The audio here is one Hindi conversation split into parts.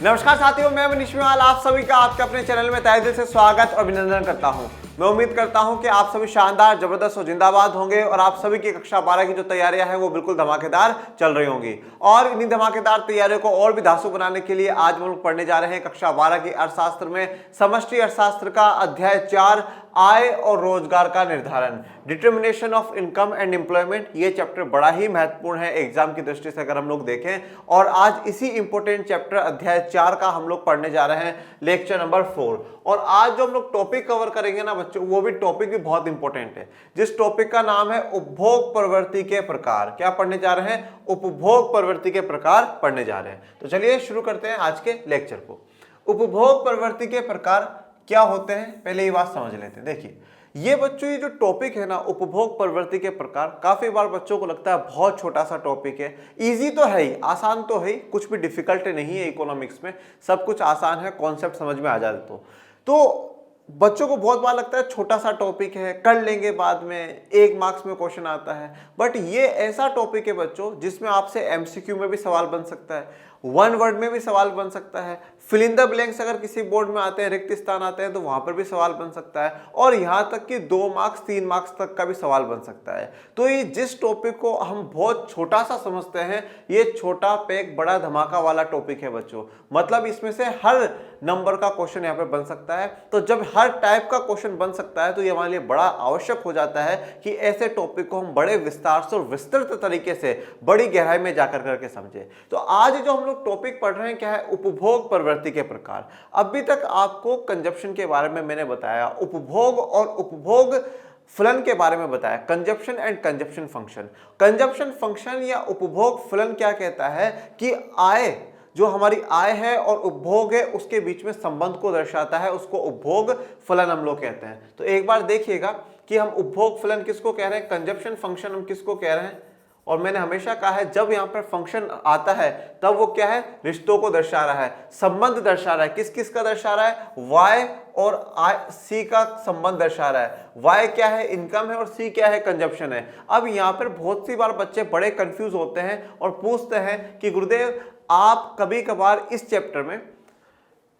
नमस्कार साथियों, मैं मनीष मेवाल आप सभी का आपके अपने चैनल में तहे दिल से स्वागत और अभिनंदन करता हूं। मैं उम्मीद करता हूं कि आप सभी शानदार, जबरदस्त और जिंदाबाद होंगे और आप सभी की कक्षा 12 की जो तैयारियां हैं वो बिल्कुल धमाकेदार चल रही होंगी। और इन्हीं धमाकेदार तैयारियों को और भी धांसू बनाने के लिए आज हम लोग पढ़ने जा रहे हैं कक्षा 12 की अर्थशास्त्र में समष्टि अर्थशास्त्र का अध्याय 4 आय और रोजगार का निर्धारण, determination of income and employment. ये चैप्टर बड़ा ही महत्वपूर्ण है एग्जाम की दृष्टि से अगर हम लोग देखें। और आज इसी इंपॉर्टेंट चैप्टर अध्याय 4 का हम लोग पढ़ने जा रहे हैं लेक्चर नंबर 4। और आज जो हम लोग टॉपिक कवर करेंगे ना बच्चों, वो भी टॉपिक भी बहुत इंपॉर्टेंट है। जिस टॉपिक का नाम है उपभोग प्रवृत्ति के प्रकार। क्या पढ़ने जा रहे हैं? उपभोग प्रवृत्ति के प्रकार पढ़ने जा रहे हैं। तो चलिए शुरू करते हैं आज के लेक्चर को। उपभोग प्रवृत्ति के प्रकार क्या होते हैं, पहले ये बात समझ लेते हैं। देखिए ये बच्चों, ये जो टॉपिक है ना उपभोग प्रवृत्ति के प्रकार, काफी बार बच्चों को लगता है बहुत छोटा सा टॉपिक है। इजी तो है ही, आसान तो है ही, कुछ भी डिफिकल्ट नहीं है। इकोनॉमिक्स में सब कुछ आसान है, कॉन्सेप्ट समझ में आ जाए तो बच्चों को बहुत बार लगता है छोटा सा टॉपिक है, कर लेंगे बाद में, 1 मार्क्स में क्वेश्चन आता है। बट ये ऐसा टॉपिक है बच्चों जिसमें आपसे एमसीक्यू में भी सवाल बन सकता है, 1 वर्ड में भी सवाल बन सकता है, फिल इन द ब्लैंक्स अगर किसी बोर्ड में आते हैं, रिक्त स्थान आते हैं तो वहां पर भी सवाल बन सकता है, और यहां तक कि 2 मार्क्स 3 मार्क्स तक का भी सवाल बन सकता है। तो ये जिस टॉपिक को हम बहुत छोटा सा समझते हैं, ये छोटा पैक बड़ा धमाका वाला टॉपिक है बच्चों। मतलब इसमें से हर नंबर का क्वेश्चन यहाँ पे बन सकता है। तो जब हर टाइप का क्वेश्चन बन सकता है तो ये हमारे लिए बड़ा आवश्यक हो जाता है कि ऐसे टॉपिक को हम बड़े विस्तार से और विस्तृत तरीके से बड़ी गहराई में जाकर करके समझे। तो आज जो हम लोग टॉपिक पढ़ रहे हैं क्या है? उपभोग प्रवृत्ति के प्रकार। अभी तक आपको कंजप्शन के बारे में मैंने बताया, उपभोग और उपभोग फलन के बारे में बताया, consumption and consumption function. Consumption function या उपभोग फलन क्या कहता है कि आय, जो हमारी आय है और उपभोग है, उसके बीच में संबंध को दर्शाता है, उसको उपभोग फलन हम लोग कहते हैं। तो एक बार देखिएगा कि हम उपभोग फलन किसको कह रहे हैं, कंजप्शन फंक्शन हम किसको कह रहे हैं। और मैंने हमेशा कहा है जब यहां पर फंक्शन आता है तब वो क्या है? रिश्तों को दर्शा रहा है, संबंध दर्शा रहा है। किस किस का दर्शा रहा है? y और c का संबंध दर्शा रहा है। y क्या है? इनकम है, और c क्या है? कंजप्शन है। अब यहां पर बहुत सी बार बच्चे बड़े कंफ्यूज होते हैं और पूछते हैं कि गुरुदेव आप कभी कभार इस चैप्टर में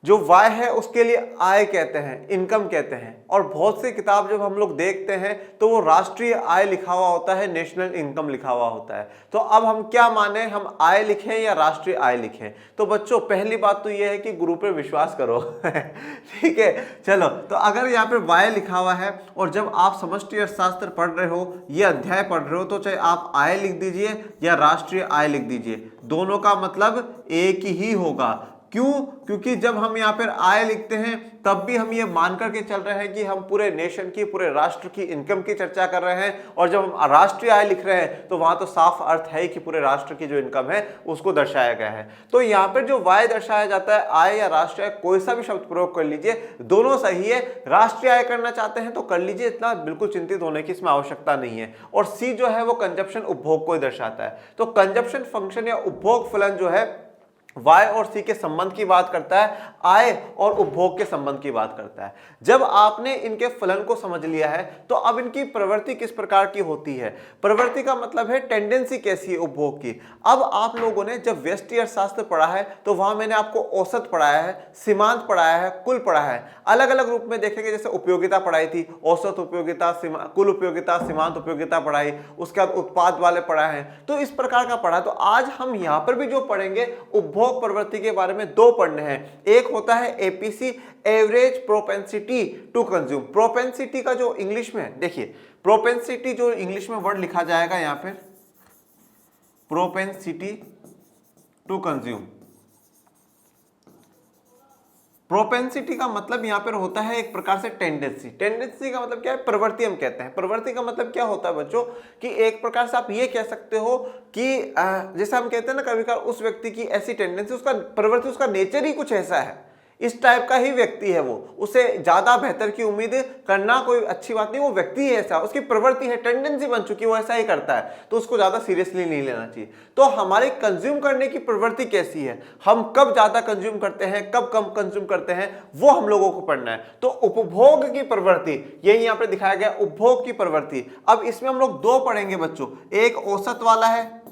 जो y है उसके लिए आय कहते हैं, इनकम कहते हैं, और बहुत सी किताब जब हम लोग देखते हैं तो वो राष्ट्रीय आय लिखा हुआ होता है, नेशनल इनकम लिखा हुआ होता है। तो अब हम क्या माने, हम आय लिखें या राष्ट्रीय आय लिखें? तो बच्चों पहली बात तो ये है कि गुरु पे विश्वास करो ठीक है। चलो, तो अगर यहाँ पे y लिखा हुआ है और जब आप समष्टि अर्थशास्त्र पढ़ रहे हो, ये अध्याय पढ़ रहे हो, तो चाहे आप आय लिख दीजिए या राष्ट्रीय आय लिख दीजिए, दोनों का मतलब एक ही होगा। क्यों? क्योंकि जब हम यहाँ पर आय लिखते हैं तब भी हम ये मान करके चल रहे हैं कि हम पूरे नेशन की, पूरे राष्ट्र की इनकम की चर्चा कर रहे हैं, और जब हम राष्ट्रीय आय लिख रहे हैं तो वहां तो साफ अर्थ है कि पूरे राष्ट्र की जो इनकम है उसको दर्शाया गया है। तो यहाँ पर जो वाय दर्शाया जाता है, आय या राष्ट्रीय आय, कोई सा भी शब्द प्रयोग कर लीजिए, दोनों सही है। राष्ट्रीय आय करना चाहते हैं तो कर लीजिए, इतना बिल्कुल चिंतित होने की इसमें आवश्यकता नहीं है। और सी जो है वो कंजप्शन, उपभोग को ही दर्शाता है। तो कंजप्शन फंक्शन या उपभोग फलन जो है y और c के संबंध की बात करता है, आय और उपभोग के संबंध की बात करता है। जब आपने इनके फलन को समझ लिया है तो अब इनकी प्रवृत्ति किस प्रकार की होती है। प्रवृत्ति का मतलब है टेंडेंसी कैसी है उपभोग की। अब आप लोगों ने जब व्यष्टि अर्थशास्त्र पढ़ा है तो वहां मैंने आपको औसत पढ़ाया है, सीमांत पढ़ाया है, कुल पढ़ाया है। अलग अलग रूप में देखेंगे, जैसे उपयोगिता पढ़ाई थी, औसत उपयोगिता, कुल उपयोगिता, सीमांत उपयोगिता पढ़ाई, उसके बाद उत्पाद वाले पढ़ाए हैं। तो इस प्रकार का पढ़ा। तो आज हम यहां पर भी जो पढ़ेंगे उपभोग प्रवृत्ति के बारे में 2 पढ़ने हैं। एक होता है APC, average propensity to consume. Propensity का जो इंग्लिश में, देखिए प्रोपेंसिटी जो इंग्लिश में वर्ड लिखा जाएगा यहां पे, प्रोपेंसिटी टू कंज्यूम। प्रोपेंसिटी का मतलब यहां पर होता है एक प्रकार से टेंडेंसी। टेंडेंसी का मतलब क्या है? प्रवृत्ति हम कहते हैं। प्रवृत्ति का मतलब क्या होता है बच्चों कि एक प्रकार से आप ये कह सकते हो कि जैसे हम कहते हैं ना कभी कभार उस व्यक्ति की ऐसी टेंडेंसी, उसका प्रवृत्ति, उसका नेचर ही कुछ ऐसा है, इस टाइप का ही व्यक्ति है वो, उसे ज्यादा बेहतर की उम्मीद करना कोई अच्छी बात नहीं, वो व्यक्ति ही ऐसा, उसकी प्रवृत्ति है, टेंडेंसी बन चुकी है, वो ऐसा ही करता है, तो उसको ज्यादा सीरियसली नहीं लेना चाहिए। तो हमारी कंज्यूम करने की प्रवृत्ति कैसी है, हम कब ज्यादा कंज्यूम करते हैं, कब कम कंज्यूम करते हैं, वो हम लोगों को पढ़ना है। तो उपभोग की प्रवृत्ति यही यहाँ पे दिखाया गया, उपभोग की प्रवृत्ति। अब इसमें हम लोग 2 पढ़ेंगे बच्चों, एक औसत वाला है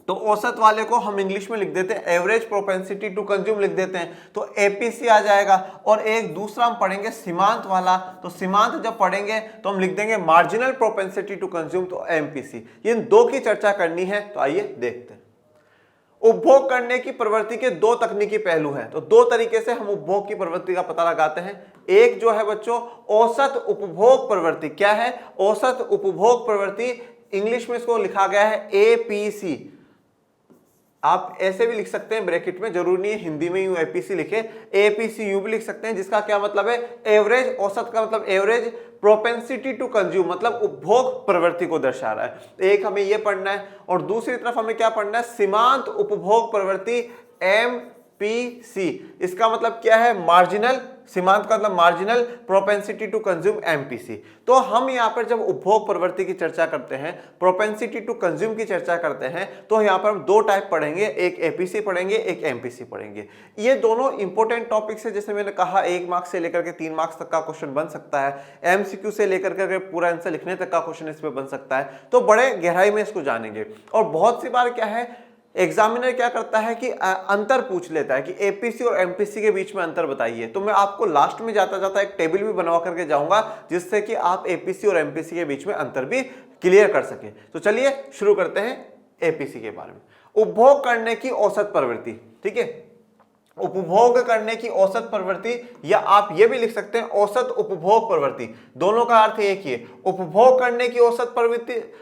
तो औसत वाले को हम इंग्लिश में लिख देते हैं एवरेज प्रोपेंसिटी टू कंज्यूम लिख देते हैं, तो एपीसी आ जाएगा। और एक दूसरा हम पढ़ेंगे सीमांत वाला, तो सीमांत जब पढ़ेंगे तो हम लिख देंगे मार्जिनल प्रोपेंसिटी टू कंज्यूम, तो एमपीसी। इन दो की चर्चा करनी है, तो आइए देखते हैं। उपभोग करने की प्रवृत्ति के दो तकनीकी पहलू हैं, तो दो तरीके से हम उपभोग की प्रवृत्ति का पता लगाते हैं। एक जो है बच्चों औसत उपभोग प्रवृत्ति, क्या है औसत उपभोग प्रवृत्ति, इंग्लिश में इसको लिखा गया है एपीसी। आप ऐसे भी लिख सकते हैं ब्रैकेट में, जरूरी नहीं है हिंदी में यूं एपीसी लिखे, एपीसी यूं भी लिख सकते हैं, जिसका क्या मतलब है एवरेज, औसत का मतलब एवरेज प्रोपेंसिटी टू कंज्यूम, मतलब उपभोग प्रवृत्ति को दर्शा रहा है। एक हमें यह पढ़ना है, और दूसरी तरफ हमें क्या पढ़ना है सीमांत उपभोग प्रवृत्ति एमपीसी। इसका मतलब क्या है मार्जिनल, सीमांत का मतलब marginal propensity to consume MPC. तो हम यहाँ पर जब उपभोग प्रवृत्ति की चर्चा करते हैं, प्रोपेंसिटी टू कंज्यूम की चर्चा करते हैं, तो यहाँ पर हम दो टाइप पढ़ेंगे, एक एपीसी पढ़ेंगे, एक एमपीसी पढ़ेंगे। ये दोनों इंपॉर्टेंट टॉपिक्स है, जैसे मैंने कहा 1 मार्क्स से लेकर के 3 मार्क्स तक का क्वेश्चन बन सकता है, एमसीक्यू से लेकर के पूरा आंसर लिखने तक का क्वेश्चन इसमें बन सकता है। तो बड़े गहराई में इसको जानेंगे। और बहुत सी बार क्या है एग्जामिनर क्या करता है कि अंतर पूछ लेता है कि एपीसी और एमपीसी के बीच में अंतर बताइए। तो मैं आपको लास्ट में जाता जाता एक टेबल भी बनवा करके जाऊंगा, जिससे कि आप एपीसी और एमपीसी के बीच में अंतर भी क्लियर कर सके। तो चलिए शुरू करते हैं एपीसी के बारे में। उपभोग करने की औसत प्रवृत्ति, ठीक है, उपभोग करने की औसत प्रवृत्ति, या आप ये भी लिख सकते हैं औसत उपभोग प्रवृत्ति, दोनों का अर्थ एक ही है। उपभोग करने की औसत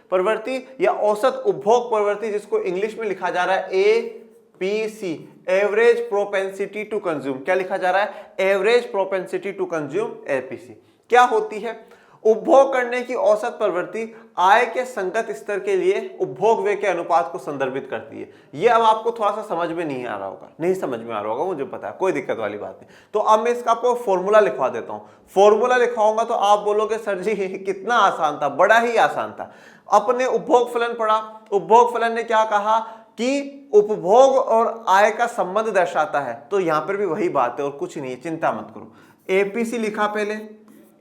प्रवृत्ति या औसत उपभोग प्रवृत्ति, जिसको इंग्लिश में लिखा जा रहा है APC, average propensity to consume. क्या लिखा जा रहा है average propensity to consume, APC. क्या होती है उपभोग करने की औसत प्रवृत्ति? आय के संगत स्तर के लिए उपभोग व्यय के अनुपात को संदर्भित करती है। ये अब आपको थोड़ा सा समझ में नहीं आ रहा होगा, नहीं समझ में आ रहा होगा, मुझे पता है, कोई दिक्कत वाली बात नहीं। तो अब मैं इसका आपको फॉर्मूला लिखवा देता हूं। फॉर्मूला लिखवाऊंगा तो आप बोलोगे सर जी कितना आसान था, बड़ा ही आसान था। अपने उपभोग फलन पढ़ा, उपभोग फलन ने क्या कहा कि उपभोग और आय का संबंध दर्शाता है। तो यहां पर भी वही बात है और कुछ नहीं है, चिंता मत करो। एपीसी लिखा पहले,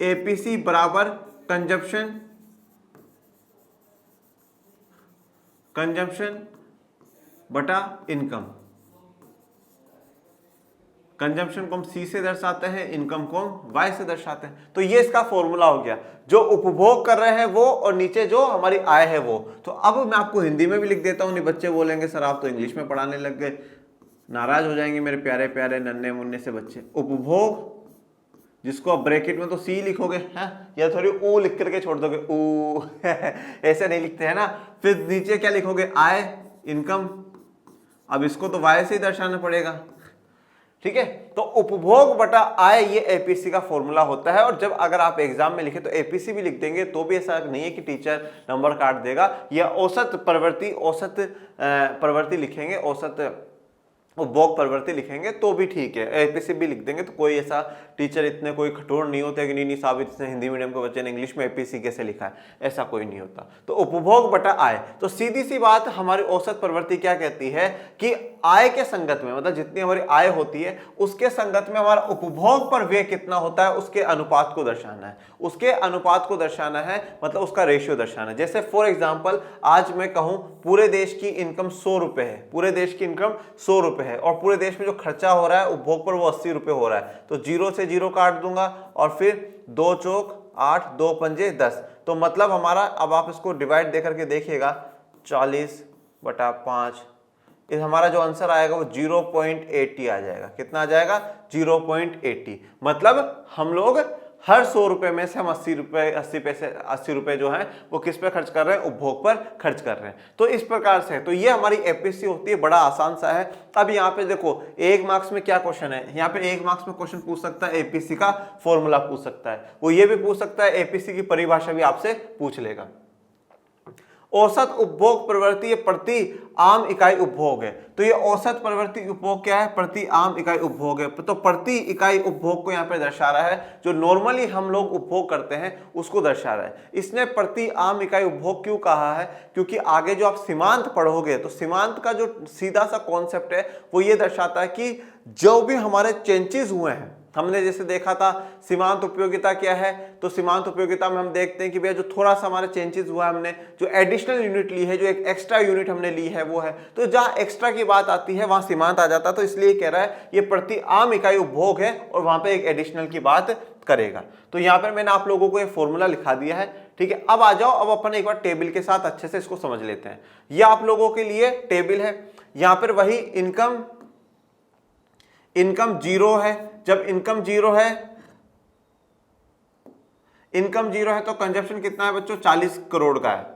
एपीसी बराबर कंजम्पशन बटा इनकम। कंजम्पशन को हम सी से दर्शाते हैं, इनकम को हम वाई से दर्शाते हैं। तो ये इसका फॉर्मूला हो गया, जो उपभोग कर रहे हैं वो और नीचे जो हमारी आय है वो। तो अब मैं आपको हिंदी में भी लिख देता हूं, नहीं बच्चे बोलेंगे सर आप तो इंग्लिश में पढ़ाने लग गए, नाराज हो जाएंगे मेरे प्यारे प्यारे नन्हे मुन्ने से बच्चे। उपभोग, जिसको आप ब्रैकेट में तो सी लिखोगे हैं, या थोड़ी ओ लिख करके छोड़ दोगे, ओ ऐसे नहीं लिखते हैं ना। फिर नीचे क्या लिखोगे आय, इनकम। अब इसको तो वाई से ही दर्शाना पड़ेगा, ठीक है। तो उपभोग बटा आय, ये एपीसी का फॉर्मूला होता है। और जब अगर आप एग्जाम में लिखे तो एपीसी भी लिख देंगे तो भी ऐसा नहीं है कि टीचर नंबर काट देगा। या औसत प्रवृत्ति लिखेंगे, औसत उपभोग प्रवृत्ति लिखेंगे तो भी ठीक है, एपीसी भी लिख देंगे तो कोई ऐसा टीचर इतने कोई कठोर नहीं होते कि नहीं साबित इसने हिंदी मीडियम के बच्चे ने इंग्लिश में एपीसी कैसे लिखा है, ऐसा कोई नहीं होता। तो उपभोग बटा आय, तो सीधी सी बात हमारी औसत प्रवृत्ति क्या कहती है कि आय के संगत में, मतलब जितनी हमारी आय होती है उसके संगत में हमारा उपभोग पर व्यय कितना होता है, उसके अनुपात को दर्शाना है। उसके अनुपात को दर्शाना है मतलब उसका रेशियो दर्शाना है। जैसे फॉर एग्जांपल आज मैं कहूं पूरे देश की इनकम 100 रुपए है, पूरे देश की इनकम 100 रुपए है और पूरे देश में जो खर्चा हो रहा है उपभोग पर वो 80 रुपए हो रहा है, तो 0 से 0 काट दूंगा और फिर 2 चौक 8, 2 पंजे 10। तो मतलब हमारा, अब आप इसको डिवाइड दे करके देखिएगा, 40/5, हमारा जो आंसर आएगा वो 0.80 आ जाएगा। कितना आ जाएगा 0.80। मतलब हम लोग हर 100 रुपए में से हम 80 रुपए जो है वो किस पे खर्च कर रहे हैं, उपभोग पर खर्च कर रहे हैं। तो इस प्रकार से तो ये हमारी एपीसी होती है, बड़ा आसान सा है। अब यहाँ पे देखो 1 मार्क्स में क्या क्वेश्चन है, यहाँ पे 1 मार्क्स में क्वेश्चन पूछ सकता है, एपीसी का फॉर्मूला पूछ सकता है, वो ये भी पूछ सकता है, एपीसी की परिभाषा भी आपसे पूछ लेगा। औसत उपभोग प्रवृत्ति प्रति आम इकाई उपभोग है। तो ये औसत प्रवृत्ति उपभोग क्या है, प्रति आम इकाई उपभोग है। तो प्रति इकाई उपभोग को यहाँ पे दर्शा रहा है, जो नॉर्मली हम लोग उपभोग करते हैं उसको दर्शा रहा है। इसने प्रति आम इकाई उपभोग क्यों कहा है, क्योंकि आगे जो आप सीमांत पढ़ोगे तो सीमांत का जो सीधा सा कॉन्सेप्ट है वो ये दर्शाता है कि जो भी हमारे चेंजेस हुए हैं हमने जैसे देखा था सीमांत उपयोगिता क्या है, तो सीमांत उपयोगिता में हम देखते हैं कि भैया जो थोड़ा सा हमारे चेंजेस हुआ है, हमने जो एडिशनल यूनिट ली है, जो एक एक्स्ट्रा यूनिट हमने ली है वो है, तो जहां एक्स्ट्रा की बात आती है वहां सीमांत आ जाता है। तो इसलिए कह रहा है ये प्रति आम इकाई उपभोग है और वहां पे एक एडिशनल की बात करेगा। तो यहां पर मैंने आप लोगों को ये फॉर्मूला लिखा दिया है, ठीक है। अब आ जाओ, अब अपन एक बार टेबल के साथ अच्छे से इसको समझ लेते हैं। ये आप लोगों के लिए टेबल है, यहां पर वही इनकम जीरो है। जब इनकम जीरो है तो कंजप्शन कितना है बच्चों, 40 करोड़ का है।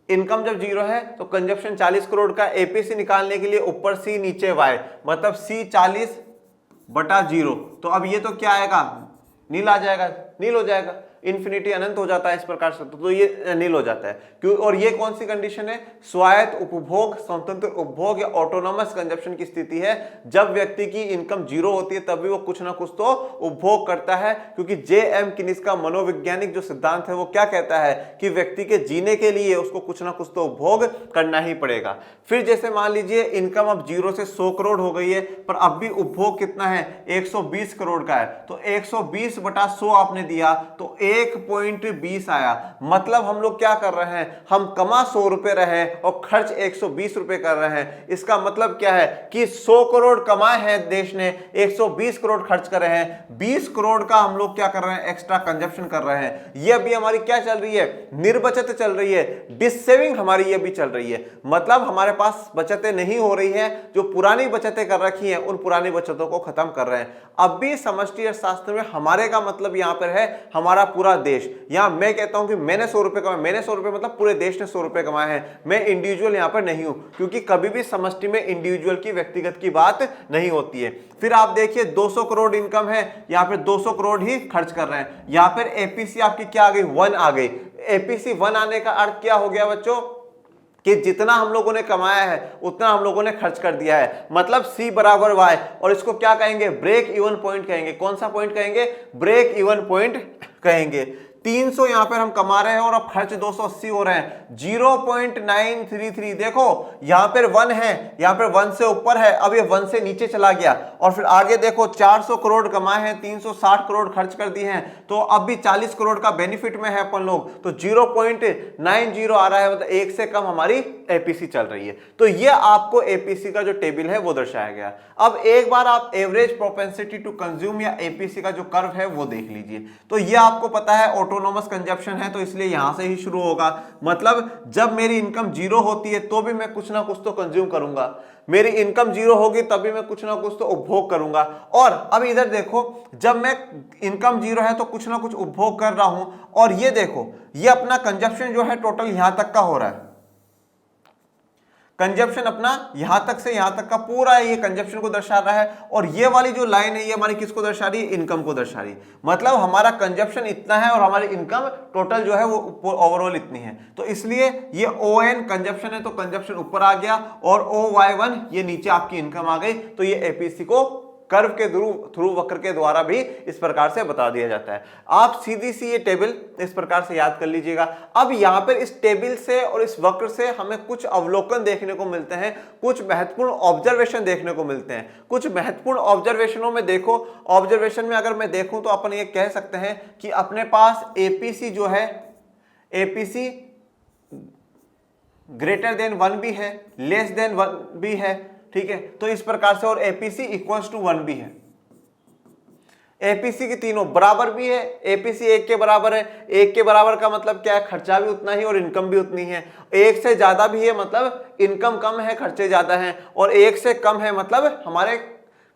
इनकम जब जीरो है तो कंजप्शन 40 करोड़ का। एपीसी निकालने के लिए ऊपर सी नीचे वाई, मतलब सी 40/0। तो अब ये तो क्या आएगा, नील आ जाएगा, नील हो जाएगा, इन्फिनिटी अनंत हो जाता है इस प्रकार से, तो ये नील हो जाता है। क्यों, और ये कौन सी कंडीशन है, स्वायत्त उपभोग, स्वतंत्र उपभोग या ऑटोनोमस कंजप्शन की स्थिति है। जब व्यक्ति की इनकम जीरो होती है तब भी वो कुछ ना कुछ तो उपभोग करता है, क्योंकि J.M. किनिस का मनोवैज्ञानिक जो सिद्धांत है वो क्या कहता है कि व्यक्ति के जीने के लिए उसको कुछ ना कुछ तो उपभोग करना ही पड़ेगा। फिर जैसे मान लीजिए इनकम अब 0 से 100 करोड़ हो गई है, पर अब भी उपभोग कितना है, 120 करोड़ का है। तो 120/100 आपने दिया तो 1.20 आया। मतलब हम लोग क्या कर रहे हैं, हम कमा 100 रुपए रहे और खर्च 120 रुपए कर रहे हैं। इसका मतलब क्या है कि 100 करोड़ कमाए हैं देश ने, 120 करोड़ खर्च कर रहे हैं, 20 करोड़ का हम लोग क्या कर रहे हैं, एक्स्ट्रा कंजप्शन कर रहे हैं। ये अभी हमारी क्या चल रही है, निर्बचत चल रही है, डिससेविंग हमारी ये भी चल रही है। मतलब हमारे पास बचतें नहीं हो रही है, जो पुरानी बचतें कर रखी हैं उन पुरानी बचतों को खत्म कर रहे हैं। अब भी समष्टि अर्थशास्त्र में हमारे का मतलब यहां पर है हमारा पूरा देश। यहां मैं कहता हूं कि मैंने 100 रुपए कमाए, मैंने 100 रुपए मतलब पूरे देश ने 100 रुपए कमाए हैं, मैं इंडिविजुअल यहां पर नहीं हूं, क्योंकि कभी भी समष्टि में इंडिविजुअल की व्यक्तिगत की बात नहीं होती है। फिर आप देखिए 200 करोड़ इनकम है, यहां पर 200 करोड़ ही खर्च कर रहे हैं। यहां पर एपीसी आपकी क्या आ गई, 1 आ गई। एपीसी 1 आने का अर्थ क्या हो गया बच्चों, कि जितना हम लोगों ने कमाया है उतना हम लोगों ने खर्च कर दिया है। मतलब C बराबर Y, और इसको क्या कहेंगे, ब्रेक इवन पॉइंट कहेंगे। कौन सा पॉइंट कहेंगे, ब्रेक इवन पॉइंट कहेंगे। 300 यहां पर हम कमा रहे हैं और अब खर्च 280 हो रहे हैं, 0.933। देखो यहां पर 1 है, यहां पर 1 से ऊपर है, अब ये 1 से नीचे चला गया। और फिर आगे देखो 400 करोड़ कमाए हैं, 360 करोड़ खर्च कर दिए हैं, तो अब भी 40 करोड़ का बेनिफिट में है अपन लोग, तो 0.90 आ रहा है, मतलब 1 से कम हमारी एपीसी चल रही है। तो ये आपको एपीसी का जो टेबल है वो दर्शाया गया। अब एक बार आप एवरेज प्रोपेंसिटी टू कंज्यूम या एपीसी का जो कर्व है वो देख लीजिए। तो ये आपको पता है ऑटोनोमस कंजप्शन है, तो इसलिए यहां से ही शुरू होगा। मतलब जब मेरी इनकम जीरो होती है तो भी मैं कुछ ना कुछ तो कंज्यूम करूंगा, मेरी इनकम जीरो होगी तभी मैं कुछ ना कुछ तो उपभोग करूंगा। और अब इधर देखो, जब मैं इनकम जीरो है तो कुछ ना कुछ उपभोग कर रहा हूं, और ये देखो ये अपना कंजप्शन जो है टोटल यहां तक का हो रहा है। कंजप्शन अपना यहां तक से यहां तक का पूरा ये कंजप्शन को दर्शा रहा है, और ये वाली जो लाइन है ये हमारी किसको दर्शा रही है, इनकम को दर्शा रही है। मतलब हमारा कंजप्शन इतना है और हमारी इनकम टोटल जो है वो ओवरऑल इतनी है। तो इसलिए ये ON कंजप्शन है तो कंजप्शन ऊपर आ गया, और OY1 ये नीचे आपकी इनकम आ गई। तो ये एपीसी को कर्व के थ्रू वक्र के द्वारा भी इस प्रकार से बता दिया जाता है। आप सीधी सी ये टेबल इस प्रकार से याद कर लीजिएगा। अब यहां पर इस टेबल से और इस वक्र से हमें कुछ अवलोकन देखने को मिलते हैं, कुछ महत्वपूर्ण ऑब्जर्वेशन देखने को मिलते हैं। कुछ महत्वपूर्ण ऑब्जर्वेशनों में देखो, ऑब्जर्वेशन में अगर मैं देखूं तो अपन ये कह सकते हैं कि अपने पास एपीसी जो है, एपीसी ग्रेटर देन 1 भी है, लेस देन 1 भी है, ठीक है। तो इस प्रकार से, और एपीसी इक्वल्स टू 1 भी है। एपीसी की तीनों बराबर भी है, एपीसी 1 के बराबर है। 1 के बराबर का मतलब क्या है, खर्चा भी उतना ही और इनकम भी उतनी है। 1 से ज्यादा भी है मतलब इनकम कम है खर्चे ज्यादा हैं, और 1 से कम है मतलब हमारे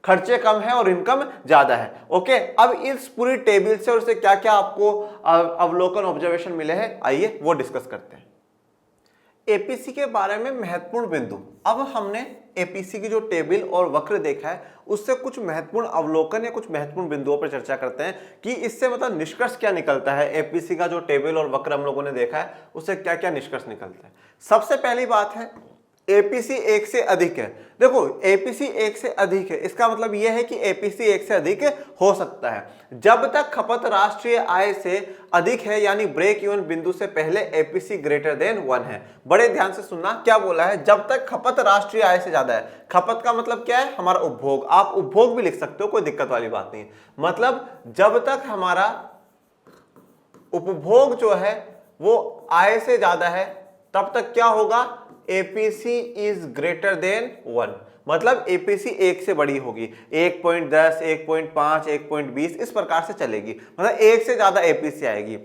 खर्चे कम है और इनकम ज्यादा है। ओके, अब इस पूरी टेबल से और से क्या क्या आपको अवलोकन ऑब्जर्वेशन मिले हैं, आइए वो डिस्कस करते हैं। एपीसी के बारे में महत्वपूर्ण बिंदु। अब हमने एपीसी की जो टेबल और वक्र देखा है उससे कुछ महत्वपूर्ण अवलोकन या कुछ महत्वपूर्ण बिंदुओं पर चर्चा करते हैं कि इससे मतलब निष्कर्ष क्या निकलता है। एपीसी का जो टेबल और वक्र हम लोगों ने देखा है उससे क्या क्या निष्कर्ष निकलता है। सबसे पहली बात है एपीसी एक से अधिक है। देखो एपीसी एक से अधिक है, इसका मतलब यह है कि एपीसी एक से अधिक हो सकता है जब तक खपत राष्ट्रीय आय से अधिक है, यानी ब्रेक इवन बिंदु से पहले एपीसी ग्रेटर देन 1 है। बड़े ध्यान से सुनना क्या बोला है, जब तक खपत राष्ट्रीय आय से ज्यादा है। खपत का मतलब क्या है, हमारा उपभोग, आप उपभोग भी लिख सकते हो, कोई दिक्कत वाली बात नहीं। मतलब जब तक हमारा उपभोग जो है वो आय से ज्यादा है तब तक क्या होगा, एपीसी इज ग्रेटर देन 1, मतलब एपीसी एक से बड़ी होगी। 1.10, 1.5, 1.20 इस प्रकार से चलेगी, मतलब एक से ज्यादा एपीसी आएगी।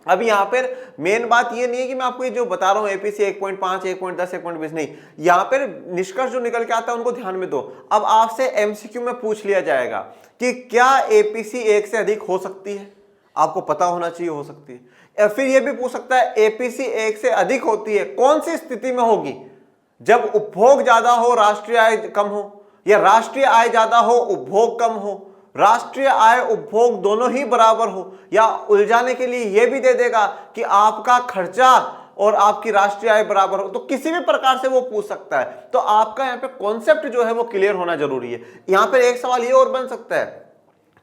अब यहां पर मेन बात ये नहीं है कि मैं आपको ये जो बता रहा हूं एपीसी 1.5, 1.10, 1.20 नहीं, यहां पर निष्कर्ष जो निकल के आता है उनको ध्यान में दो। अब आपसे एमसीक्यू में पूछ लिया जाएगा कि क्या एपीसी एक से अधिक हो सकती है, आपको पता होना चाहिए हो सकती है। या फिर यह भी पूछ सकता है एपीसी एक से अधिक होती है, कौन सी स्थिति में होगी, जब उपभोग ज्यादा हो राष्ट्रीय आय कम हो, या राष्ट्रीय आय ज्यादा हो उपभोग कम हो, राष्ट्रीय आय उपभोग दोनों ही बराबर हो, या उलझाने के लिए यह भी दे देगा कि आपका खर्चा और आपकी राष्ट्रीय आय बराबर हो। तो किसी भी प्रकार से वो पूछ सकता है। तो आपका यहाँ पे कॉन्सेप्ट जो है वो क्लियर होना जरूरी है। यहां पर एक सवाल ये और बन सकता है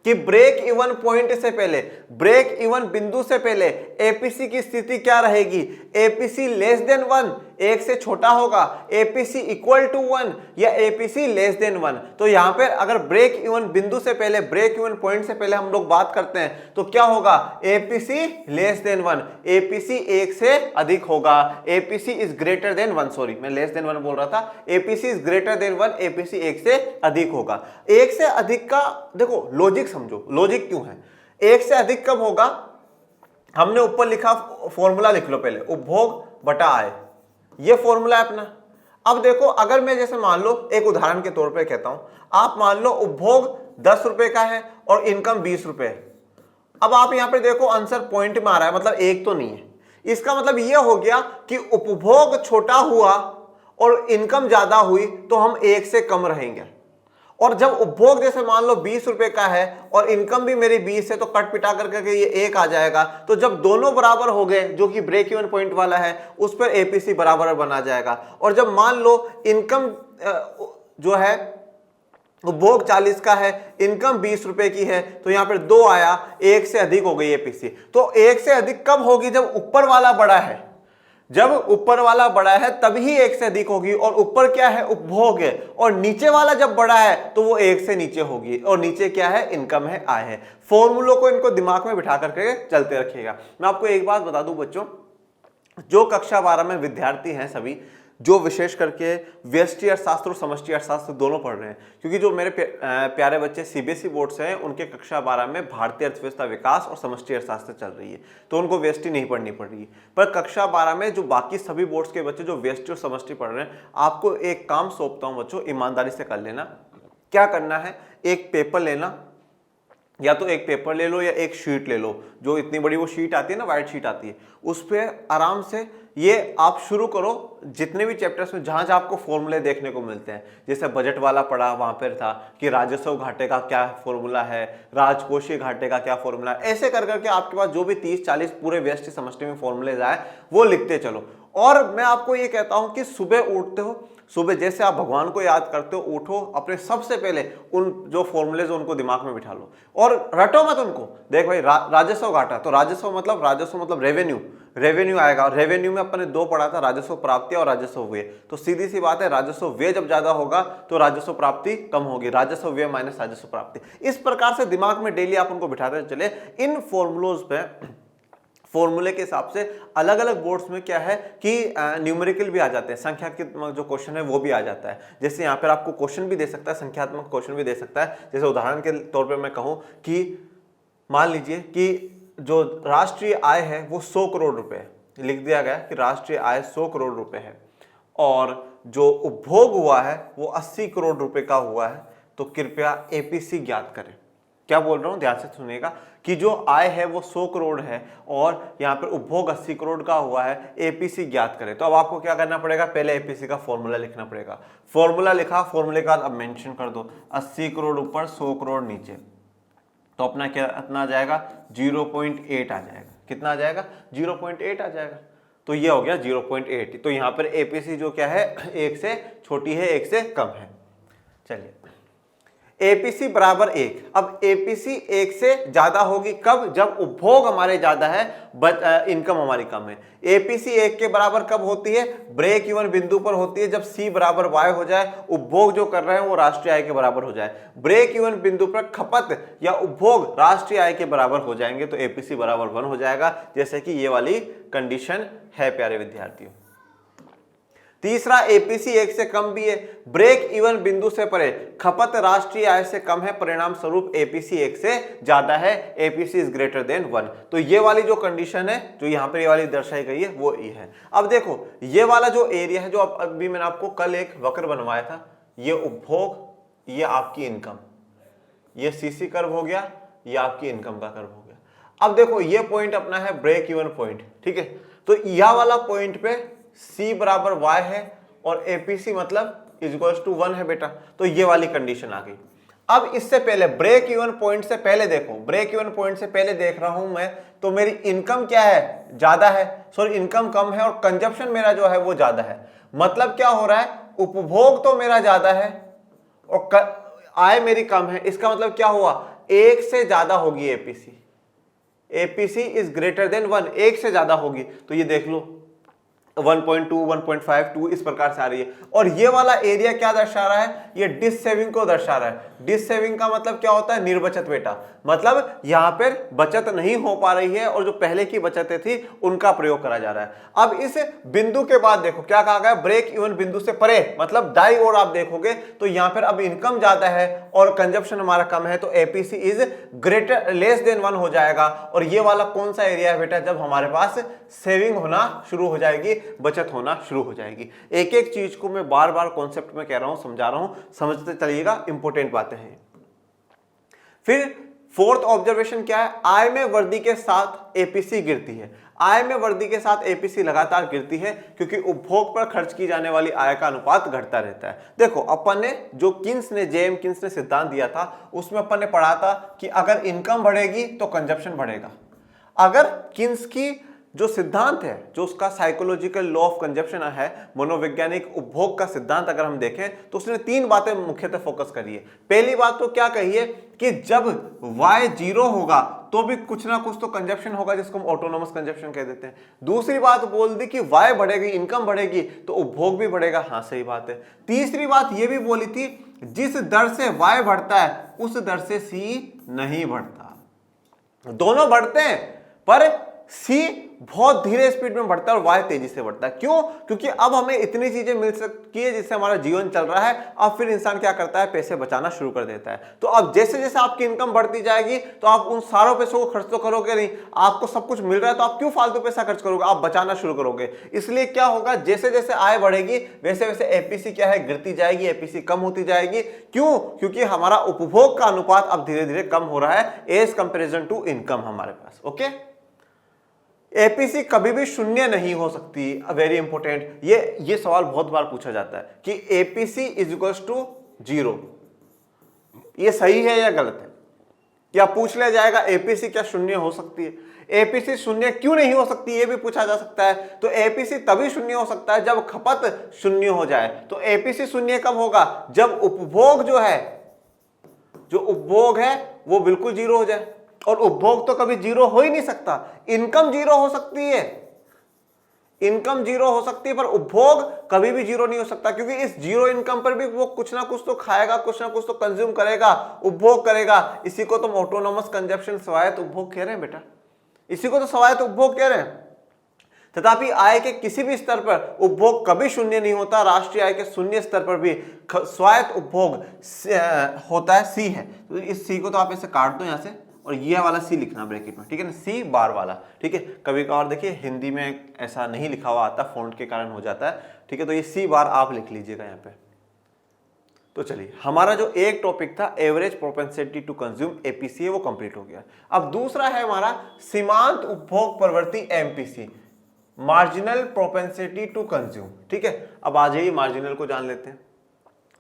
कि ब्रेक इवन पॉइंट से पहले, ब्रेक इवन बिंदु से पहले एपीसी की स्थिति क्या रहेगी, एपीसी लेस देन 1, एक से छोटा होगा, एपीसी इक्वल टू 1, या एपीसी लेस देन 1। तो यहां पर अगर ब्रेक इवन बिंदु से पहले, ब्रेक इवन पॉइंट से पहले हम लोग बात करते हैं तो क्या होगा, एपीसी लेस देन 1, एपीसी एक से अधिक होगा, APC is greater than 1, sorry मैं लेस देन 1 बोल रहा था, APC is greater than 1, APC एक से अधिक होगा। एक से अधिक का देखो लॉजिक समझो, लॉजिक क्यों है, एक से अधिक कब होगा, हमने ऊपर लिखा फॉर्मूला लिख लो पहले, उपभोग बटा आय, ये फॉर्मूला है अपना। अब देखो अगर मैं जैसे मान लो एक उदाहरण के तौर पे कहता हूं, आप मान लो उपभोग 10 रुपए का है और इनकम 20 रुपए है। अब आप यहां पे देखो आंसर पॉइंट में आ रहा है, मतलब एक तो नहीं है। इसका मतलब यह हो गया कि उपभोग छोटा हुआ और इनकम ज्यादा हुई तो हम एक से कम रहेंगे। और जब उपभोग जैसे मान लो 20 रुपए का है और इनकम भी मेरी 20 है तो कट पिटा करके ये एक आ जाएगा। तो जब दोनों बराबर हो गए, जो कि ब्रेक इवन पॉइंट वाला है, उस पर एपीसी बराबर बना जाएगा। और जब मान लो इनकम जो है उपभोग 40 का है, इनकम 20 रुपए की है, तो यहां पर 2 आया, एक से अधिक हो गई एपीसी। तो एक से अधिक कब होगी, जब ऊपर वाला बड़ा है, जब ऊपर वाला बड़ा है तभी एक से अधिक होगी। और ऊपर क्या है, उपभोग है, और नीचे वाला जब बड़ा है तो वो एक से नीचे होगी, और नीचे क्या है, इनकम है, आय है। फॉर्मूलों को इनको दिमाग में बिठा करके चलते रखिएगा। मैं आपको एक बात बता दूं बच्चों, जो कक्षा 12 में विद्यार्थी हैं सभी, जो विशेष करके व्यष्टि अर्थशास्त्र और समष्टि अर्थशास्त्र दोनों पढ़ रहे हैं, क्योंकि जो मेरे प्यारे बच्चे सीबीएसई बोर्ड से हैं उनके कक्षा 12 में भारतीय अर्थव्यवस्था विकास और समष्टि अर्थशास्त्र चल रही है, तो उनको व्यष्टि नहीं पढ़नी पड़ रही है। पर कक्षा 12 में जो बाकी सभी बोर्ड्स के बच्चे जो व्यष्टि और समष्टि पढ़ रहे हैं, आपको एक काम सौंपता हूं बच्चों, ईमानदारी से कर लेना। क्या करना है, एक पेपर लेना, या तो एक पेपर ले लो या एक शीट ले लो, जो इतनी बड़ी वो शीट आती है ना, व्हाइट शीट आती है, उस पर आराम से ये आप शुरू करो। जितने भी चैप्टर्स में जहां जहां आपको फॉर्मूले देखने को मिलते हैं, जैसे बजट वाला पढ़ा, वहां पर था कि राजस्व घाटे का क्या फॉर्मूला है, राजकोषीय घाटे का क्या फॉर्मूला है, ऐसे कर करके आपके पास जो भी 30-40 पूरे व्यष्टि समष्टि में फॉर्मूले आए वो लिखते चलो। और मैं आपको ये कहता हूं कि सुबह उठते हो, सुबह जैसे आप भगवान को याद करते हो, उठो, अपने सबसे पहले उन जो फॉर्मूलेज उनको दिमाग में बिठा लो और रटो मत उनको। देख भाई राजस्व घाटा, तो राजस्व मतलब रेवेन्यू, रेवेन्यू आएगा। रेवेन्यू में अपन ने 2 पढ़ा था, राजस्व प्राप्ति और राजस्व व्यय। तो सीधी सी बात है, राजस्व व्यय जब ज्यादा होगा तो राजस्व प्राप्ति कम होगी, राजस्व व्यय माइनस राजस्व प्राप्ति। इस प्रकार से दिमाग में डेली आप उनको बिठाते चले। इन फॉर्मूलोज पे, फॉर्मूले के हिसाब से अलग अलग बोर्ड्स में क्या है कि न्यूमेरिकल भी आ जाते हैं, संख्यात्मक जो क्वेश्चन है वो भी आ जाता है। जैसे यहाँ पर आपको क्वेश्चन भी दे सकता है, संख्यात्मक क्वेश्चन भी दे सकता है। जैसे उदाहरण के तौर पे मैं कहूँ कि मान लीजिए कि जो राष्ट्रीय आय है वो 100 करोड़ रुपए है, लिख दिया गया कि राष्ट्रीय आय 100 करोड़ रुपए है, और जो उपभोग हुआ है वो 80 करोड़ रुपए का हुआ है, तो कृपया एपीसी ज्ञात करें। क्या बोल रहा हूं, ध्यान से सुनिएगा कि जो आय है वो 100 करोड़ है और यहाँ पर उपभोग 80 करोड़ का हुआ है, एपीसी ज्ञात करें। तो अब आपको क्या करना पड़ेगा, पहले एपीसी का फॉर्मूला लिखना पड़ेगा। फॉर्मूला लिखा, फॉर्मूले का अब मेंशन कर दो, 80 करोड़ ऊपर 100 करोड़ नीचे, तो अपना क्या इतना आ जाएगा, 0.8 आ जाएगा। कितना आ जाएगा, 0.8 आ जाएगा। तो ये हो गया 0.8। तो यहाँ पर एपीसी जो क्या है 1 से छोटी है, 1 से कम है। चलिए एपीसी बराबर 1। अब एपीसी 1 से ज्यादा होगी कब? जब उपभोग हमारे ज्यादा है इनकम हमारी कम है। एपीसी 1 के बराबर कब होती है? ब्रेक इवन बिंदु पर होती है, जब सी बराबर वाई हो जाए, उपभोग जो कर रहे हैं वो राष्ट्रीय आय के बराबर हो जाए। ब्रेक इवन बिंदु पर खपत या उपभोग राष्ट्रीय आय के बराबर हो जाएंगे तो एपीसी बराबर 1 हो जाएगा, जैसे कि ये वाली कंडीशन है प्यारे विद्यार्थियों। तीसरा, एपीसी 1 से कम भी है, ब्रेक इवन बिंदु से परे, खपत राष्ट्रीय आय से कम है, परिणाम स्वरूप एपीसी 1 से ज्यादा है, एपीसी इज ग्रेटर देन 1। तो ये वाली जो कंडीशन है जो यहाँ पर ये वाली दर्शाई गई है वो ये है। अब देखो ये वाला जो एरिया है, जो अभी मैंने आपको कल एक वक्र बनवाया था, ये उपभोग, ये आपकी इनकम, ये सीसी कर्व हो गया, ये आपकी इनकम का कर्व हो गया। अब देखो ये पॉइंट अपना है ब्रेक इवन पॉइंट, ठीक है। तो यह वाला पॉइंट पे C बराबर Y है और एपीसी मतलब इक्वल्स टू 1 है बेटा। तो ये वाली कंडीशन आ गई। अब इससे पहले ब्रेक इवन पॉइंट से पहले देखो, ब्रेक इवन पॉइंट से पहले देख रहा हूं मैं, तो मेरी इनकम क्या है? ज्यादा है, सॉरी इनकम कम है और कंजप्शन मेरा जो है वो ज्यादा है। मतलब क्या हो रहा है? उपभोग तो मेरा ज्यादा है और आय मेरी कम है। इसका मतलब क्या हुआ? 1 से ज्यादा होगी APC, APC is greater than 1, 1 से ज्यादा होगी। तो ये देख लो 1.2, 1.5, 2 इस प्रकार से आ रही है। और ये वाला एरिया क्या दर्शा रहा है? ये डिस सेविंग को दर्शा रहा है। डिस सेविंग का मतलब क्या होता है? निर्बचत बेटा, मतलब यहां पर बचत नहीं हो पा रही है और जो पहले की बचतें थी उनका प्रयोग करा जा रहा है। अब इस बिंदु के बाद देखो क्या कहा गया? ब्रेक इवन बिंदु से परे, मतलब दाई ओर आप देखोगे तो यहां पर अब इनकम ज्यादा है और कंजप्शन हमारा कम है, तो APC is greater less than 1 हो जाएगा। और ये वाला कौन सा एरिया है बेटा? जब हमारे पास सेविंग होना शुरू हो जाएगी, बचत होना शुरू हो जाएगी। एक एक चीज को मैं बार बार कॉन्सेप्ट में कह रहा हूं, समझा रहा हूं, समझते चलिएगा, इंपॉर्टेंट बातें हैं। फिर फोर्थ ऑब्जर्वेशन क्या है? आय में वृद्धि के साथ एपीसी गिरती है। आय में वृद्धि के साथ एपीसी लगातार गिरती है क्योंकि उपभोग पर खर्च की जाने वाली आय का अनुपात घटता रहता है। देखो अपन ने जो किन्स ने सिद्धांत दिया था उसमें अपन ने पढ़ा था कि अगर इनकम बढ़ेगी तो कंजप्शन बढ़ेगा। अगर किन्स की जो सिद्धांत है, जो उसका साइकोलॉजिकल लॉ ऑफ कंजप्शन है, मनोवैज्ञानिक उपभोग का सिद्धांत अगर हम देखें तो उसने 3 बातें मुख्यतः फोकस करी है। पहली बात तो क्या कही है कि जब y 0 होगा तो भी कुछ ना कुछ तो कंजप्शन होगा, जिसको हम ऑटोनोमस कंजप्शन कह देते हैं। दूसरी बात बोल दी कि y बढ़ेगी, इनकम बढ़ेगी तो उपभोग भी बढ़ेगा। हाँ सही बात है। तीसरी बात यह भी बोली थी जिस दर से y बढ़ता है उस दर से C नहीं बढ़ता। दोनों बढ़ते हैं पर C बहुत धीरे स्पीड में बढ़ता है और Y तेजी से बढ़ता है। क्यों? क्योंकि अब हमें इतनी चीजें मिल सकती है जिससे हमारा जीवन चल रहा है। अब फिर इंसान क्या करता है? पैसे बचाना शुरू कर देता है। तो अब जैसे जैसे आपकी इनकम बढ़ती जाएगी तो आप उन सारों पैसों को खर्च तो करोगे नहीं। आपको सब कुछ मिल रहा है तो आप क्यों फालतू पैसा खर्च करोगे? आप बचाना शुरू करोगे। इसलिए क्या होगा? जैसे जैसे आय बढ़ेगी वैसे वैसे एपीसी क्या है? गिरती जाएगी, एपीसी कम होती जाएगी। क्यों? क्योंकि हमारा उपभोग का अनुपात अब धीरे धीरे कम हो रहा है एज कंपेरिजन टू इनकम हमारे पास। ओके, एपीसी कभी भी शून्य नहीं हो सकती। वेरी इंपॉर्टेंट, ये सवाल बहुत बार पूछा जाता है कि एपीसी इज इक्वल्स टू 0, ये सही है या गलत है? या पूछ लिया जाएगा एपीसी क्या शून्य हो सकती है? एपीसी शून्य क्यों नहीं हो सकती ये भी पूछा जा सकता है। तो एपीसी तभी शून्य हो सकता है जब खपत शून्य हो जाए। तो एपीसी शून्य कब होगा? जब उपभोग जो है, जो उपभोग है वो बिल्कुल 0 हो जाए। और उपभोग तो कभी 0 हो ही नहीं सकता। इनकम 0 हो सकती है, इनकम 0 हो सकती है पर उपभोग कभी भी 0 नहीं हो सकता, क्योंकि इस 0 इनकम पर भी वो कुछ ना कुछ तो खाएगा, कुछ ना कुछ तो कंज्यूम करेगा, उपभोग करेगा। इसी को तो ऑटोनोमस कंजप्शन, स्वायत्त उपभोग कह रहे हैं बेटा, इसी को तो स्वायत्त उपभोग कह रहे हैं। तथापि आय के किसी भी स्तर पर उपभोग कभी शून्य नहीं होता। राष्ट्रीय आय के शून्य स्तर पर भी स्वायत्त उपभोग होता है, सी है। तो इस सी को तो आप ऐसे काट दो यहां से और ये वाला सी लिखना ब्रैकेट में, ठीक है ना, सी बार वाला, ठीक है। कभी कभार देखिए हिंदी में ऐसा नहीं लिखा हुआ आता, फॉन्ट के कारण हो जाता है, ठीक है। तो ये सी बार आप लिख लीजिएगा यहाँ पे। तो चलिए, हमारा जो एक टॉपिक था average propensity to consume APC, वो कंप्लीट हो गया। अब दूसरा है हमारा सीमांत उपभोग प्रवृत्ति MPC, marginal propensity to consume, ठीक है। अब आ जाइए मार्जिनल को जान लेते हैं।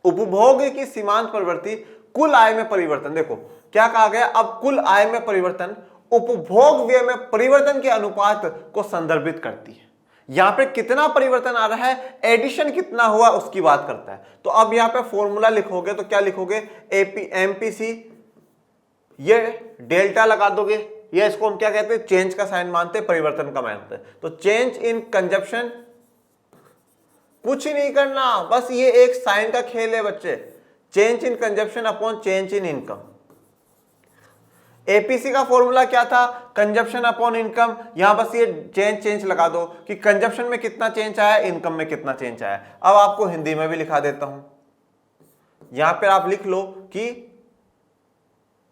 उपभोग की सीमांत प्रवृत्ति कुल आय में परिवर्तन, देखो क्या कहा गया, अब कुल आय में परिवर्तन उपभोग व्यय में परिवर्तन के अनुपात को संदर्भित करती है। यहां पे कितना परिवर्तन आ रहा है, एडिशन कितना हुआ उसकी बात करता है। तो अब यहां पे फॉर्मूला लिखोगे तो क्या लिखोगे, एमपीसी, ये डेल्टा लगा दोगे, ये इसको हम क्या कहते हैं, चेंज का साइन मानते हैं, परिवर्तन का मानते हैं। तो चेंज इन कंजप्शन, कुछ ही नहीं करना, बस ये एक साइन का खेल है बच्चे, change in consumption upon change in income. APC का फॉर्मूला क्या था, कंजप्शन अपॉन इनकम, यहां बस ये चेंज लगा दो कि कंजप्शन में कितना चेंज आया, इनकम में कितना चेंज आया। अब आपको हिंदी में भी लिखा देता हूं, यहां पर आप लिख लो कि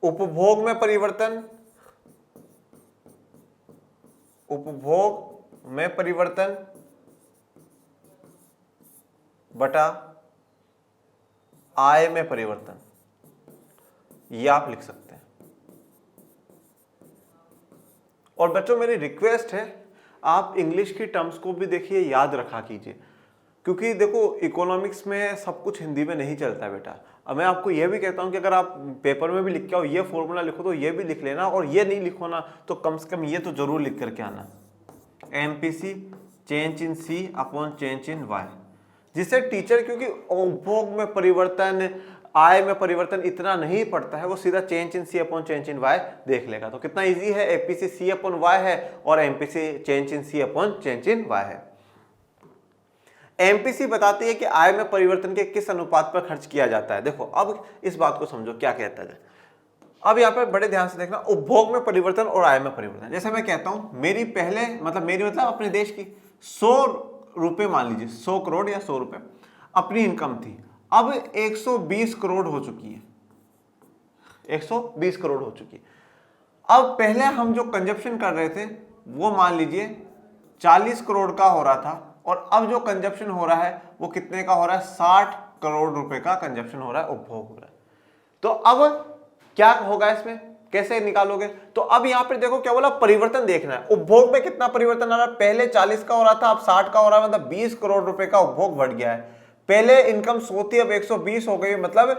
उपभोग में परिवर्तन, उपभोग में परिवर्तन बटा आय में परिवर्तन, ये आप लिख सकते हैं। और बच्चों मेरी रिक्वेस्ट है, आप इंग्लिश की टर्म्स को भी देखिए, याद रखा कीजिए, क्योंकि देखो इकोनॉमिक्स में सब कुछ हिंदी में नहीं चलता बेटा। अब मैं आपको यह भी कहता हूं कि अगर आप पेपर में भी लिख के आओ, ये फॉर्मूला लिखो तो ये भी लिख लेना, और ये नहीं लिखो ना तो कम से कम ये तो जरूर लिख करके आना, MPC change in C upon change in Y, जिससे टीचर, क्योंकि उपभोग में परिवर्तन, आय में परिवर्तन इतना नहीं पड़ता है, वो सीधा change in C upon change in Y देख लेगा। तो कितना इजी है, एपीसी सी अपॉन वाई है और MPC change in C upon change in Y है। एमपीसी बताती है कि आय में परिवर्तन के किस अनुपात पर खर्च किया जाता है। देखो अब इस बात को समझो क्या कहता है। अब यहाँ पर बड़े ध्यान से देखना, उपभोग में परिवर्तन और आय में परिवर्तन। जैसे मैं कहता हूं मेरी पहले मतलब अपने देश की 100 रुपए, मान लीजिए 100 करोड़ या 100 रुपए अपनी इनकम थी, अब 120 करोड़ हो चुकी है, 120 करोड़ हो चुकी है। अब पहले हम जो कंजप्शन कर रहे थे वो मान लीजिए 40 करोड़ का हो रहा था, और अब जो कंजप्शन हो रहा है वो कितने का हो रहा है, 60 करोड़ रुपए का कंजप्शन हो रहा है, उपभोग हो रहा है। तो अब क्या होगा इसमें, कैसे निकालोगे, तो अब यहां पर देखो क्या बोला, परिवर्तन देखना है, उपभोग में कितना परिवर्तन आ रहा है, पहले 40 का हो रहा था अब 60 का हो रहा है, मतलब 20 करोड़ रुपए का उपभोग बढ़ गया है। पहले इनकम 100 थी अब 120 हो गई, मतलब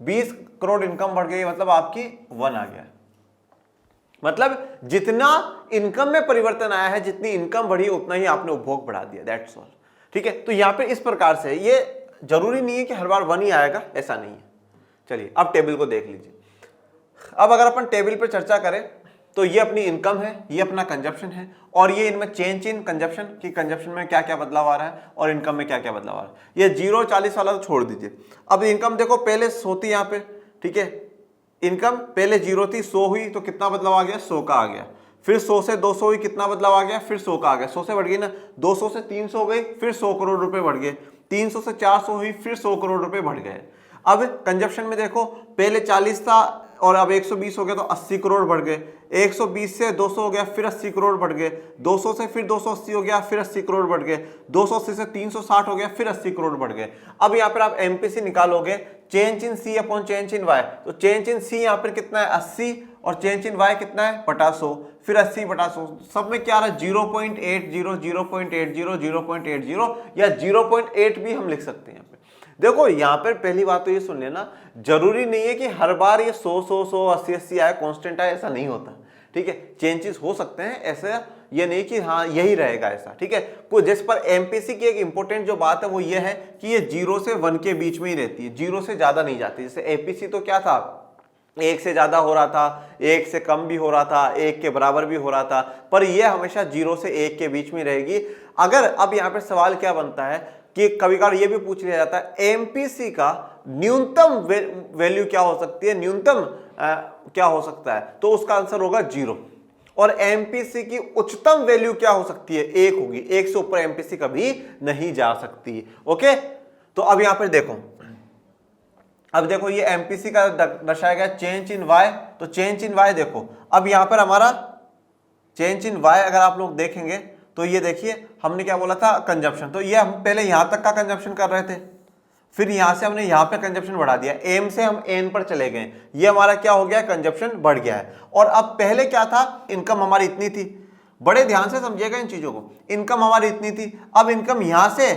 20 करोड़ इनकम बढ़ गई, मतलब आपकी 1 आ गया। मतलब जितना इनकम में परिवर्तन आया है, जितनी इनकम बढ़ी उतना ही आपने उपभोग बढ़ा दिया, दैट्स ऑल। ठीक है, तो यहां पे इस प्रकार से, ये जरूरी नहीं है कि हर बार 1 ही आएगा, ऐसा नहीं है। चलिए अब टेबल को देख लीजिए। अब अगर अपन टेबल पर चर्चा करें तो ये अपनी इनकम है, ये अपना कंजप्शन है, और ये इनमें चेंज इन कंजप्शन की, कंजप्शन में क्या क्या बदलाव आ रहा है और इनकम में क्या क्या बदलाव आ रहा है। ये 0 40 वाला तो छोड़ दीजिए। अब इनकम देखो पहले 100 थी यहाँ पे, ठीक है, इनकम पहले 0 थी, 100 हुई तो कितना बदलाव आ गया, 100 का आ गया। फिर 100 से 200 हुई, कितना बदलाव आ गया, फिर 100 का आ गया, 100 से बढ़ गई ना, 200 से 300 हो गई, फिर 100 करोड़ रुपए बढ़ गए, 300 से 400 हुई, फिर 100 करोड़ रुपए बढ़ गए। अब कंजप्शन में देखो पहले 40 था और अब 120 हो गया तो 80 करोड़ बढ़ गए, 120 से 200 हो गया फिर 80 करोड़ बढ़ गए, 200 से फिर 280 हो गया फिर 80 करोड़ बढ़ गए, 280 से 360 हो गया फिर 80 करोड़ बढ़ गए। अब यहाँ पर आप एमपीसी निकालोगे, change in C upon change in Y, तो चेंज इन सी यहाँ पर कितना है 80 और चेंज इन वाई कितना है बटा 100, फिर 80 बटा 100, सब में क्या आ रहा है 0.80, 0.80, 0.80 या 0.8 भी हम लिख सकते हैं यहाँ पे। देखो यहां पर पहली बात तो ये सुन लेना, जरूरी नहीं है कि हर बार ये 100 100 100 80 80 आए, कांस्टेंट आए, ऐसा नहीं होता। ठीक है, चेंजेस हो सकते हैं, ऐसा ये नहीं कि हाँ यही रहेगा ऐसा। ठीक है, कोई जिस पर एमपीसी की एक इंपॉर्टेंट जो बात है वो ये है कि ये 0 से 1 के बीच में ही रहती है, 0 से ज्यादा नहीं जाती। जैसे एपीसी तो क्या था, 1 से ज्यादा हो रहा था, 1 से कम भी हो रहा था, 1 के बराबर भी हो रहा था, पर यह हमेशा 0 से 1 के बीच में रहेगी। अगर अब यहाँ पर सवाल क्या बनता है कि कभी कभार ये भी पूछ लिया जाता है एमपीसी का न्यूनतम वैल्यू क्या हो सकती है, न्यूनतम क्या हो सकता है, तो उसका आंसर होगा 0। और एमपीसी की उच्चतम वैल्यू क्या हो सकती है, 1 होगी, 1 से ऊपर एमपीसी कभी नहीं जा सकती। ओके, तो अब यहां पर देखो, अब देखो ये एमपीसी का दर्शाया गया चेंज इन वाई, तो चेंज इन वाई देखो, अब यहां पर हमारा चेंज इन वाई अगर आप लोग देखेंगे तो ये देखिए हमने क्या बोला था, कंजप्शन, तो ये हम पहले यहां तक का कंजप्शन कर रहे थे, फिर यहां से हमने यहां पे कंजप्शन बढ़ा दिया, एम से हम एन पर चले गए, ये हमारा क्या हो गया, कंजप्शन बढ़ गया है। और अब पहले क्या था, इनकम हमारी इतनी थी, बड़े ध्यान से समझिएगा इन चीजों को, इनकम हमारी इतनी थी, अब इनकम यहां से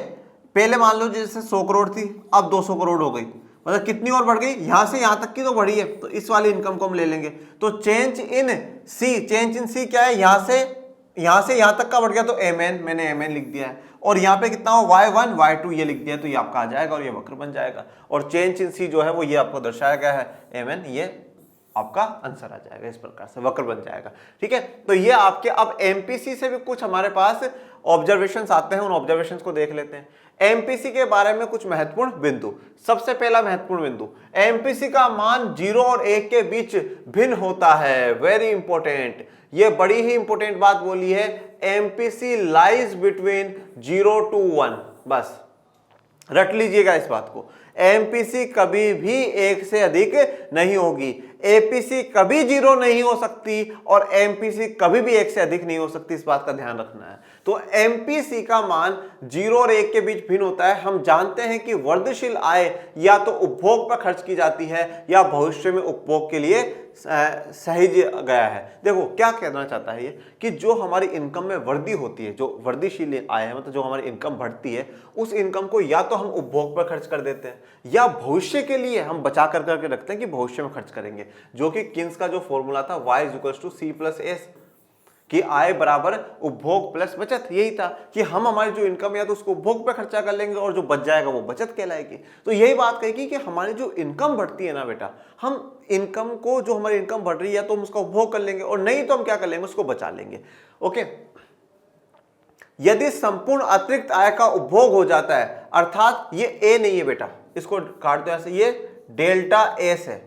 पहले मान लो जैसे 100 करोड़ थी, अब 200 करोड़ हो गई, मतलब कितनी और बढ़ गई, यहां से यहां तक की तो बढ़ी है, तो इस वाली इनकम को हम ले लेंगे। तो change in C, change in सी क्या है, यहां से यहां से यहां तक का बढ़ गया तो mn, मैंने mn लिख दिया है, और यहाँ पे कितना हो y1 y2 ये लिख दिया, तो ये आपका आ जाएगा और ये वक्र बन जाएगा, और चेंज इन सी जो है वो ये आपको दर्शाया गया है mn, ये आपका आंसर आ जाएगा, इस प्रकार से वक्र बन जाएगा। ठीक है, तो ये आपके अब एमपीसी से भी कुछ हमारे पास ऑब्जर्वेशंस आते हैं, उन ऑब्जर्वेशंस को देख लेते हैं। एमपीसी के बारे में कुछ महत्वपूर्ण बिंदु। सबसे पहला महत्वपूर्ण बिंदु, एमपीसी का मान 0 और 1 के बीच भिन्न होता है। वेरी इंपॉर्टेंट, ये बड़ी ही इंपॉर्टेंट बात बोली है, एमपीसी लाइज बिटवीन 0 to 1। बस रट लीजिएगा इस बात को, एमपीसी कभी भी 1 से अधिक नहीं होगी, एपीसी कभी 0 नहीं हो सकती, और एमपीसी कभी भी 1 से अधिक नहीं हो सकती, इस बात का ध्यान रखना है। तो एमपीसी का मान 0 और 1 के बीच भिन्न होता है। हम जानते हैं कि वर्धशील आय या तो उपभोग पर खर्च की जाती है या भविष्य में उपभोग के लिए सहेज गया है। देखो क्या कहना चाहता है ये, कि जो हमारी इनकम में वृद्धि होती है, जो वृद्धिशील आय है, मतलब जो हमारी इनकम बढ़ती है, उस इनकम को या तो हम उपभोग पर खर्च कर देते हैं या भविष्य के लिए हम बचा कर करके रखते हैं कि भविष्य में खर्च करेंगे, जो कि किन्स का जो फॉर्मूला था y = C+S, कि आय बराबर उपभोग प्लस बचत। यही था कि हम हमारी जो इनकम या तो उसको उपभोग पे खर्चा कर लेंगे और जो बच जाएगा वो बचत कहलाएगी। तो यही बात कहेगी कि हमारी जो इनकम बढ़ती है ना बेटा, हम इनकम को, जो हमारी इनकम बढ़ रही है तो हम उसका उपभोग कर लेंगे, और नहीं तो हम क्या कर लेंगे, उसको बचा लेंगे। ओके, यदि संपूर्ण अतिरिक्त आय का उपभोग हो जाता है, अर्थात ये ए नहीं है बेटा, इसको काट दो ऐसे, ये डेल्टा एस है।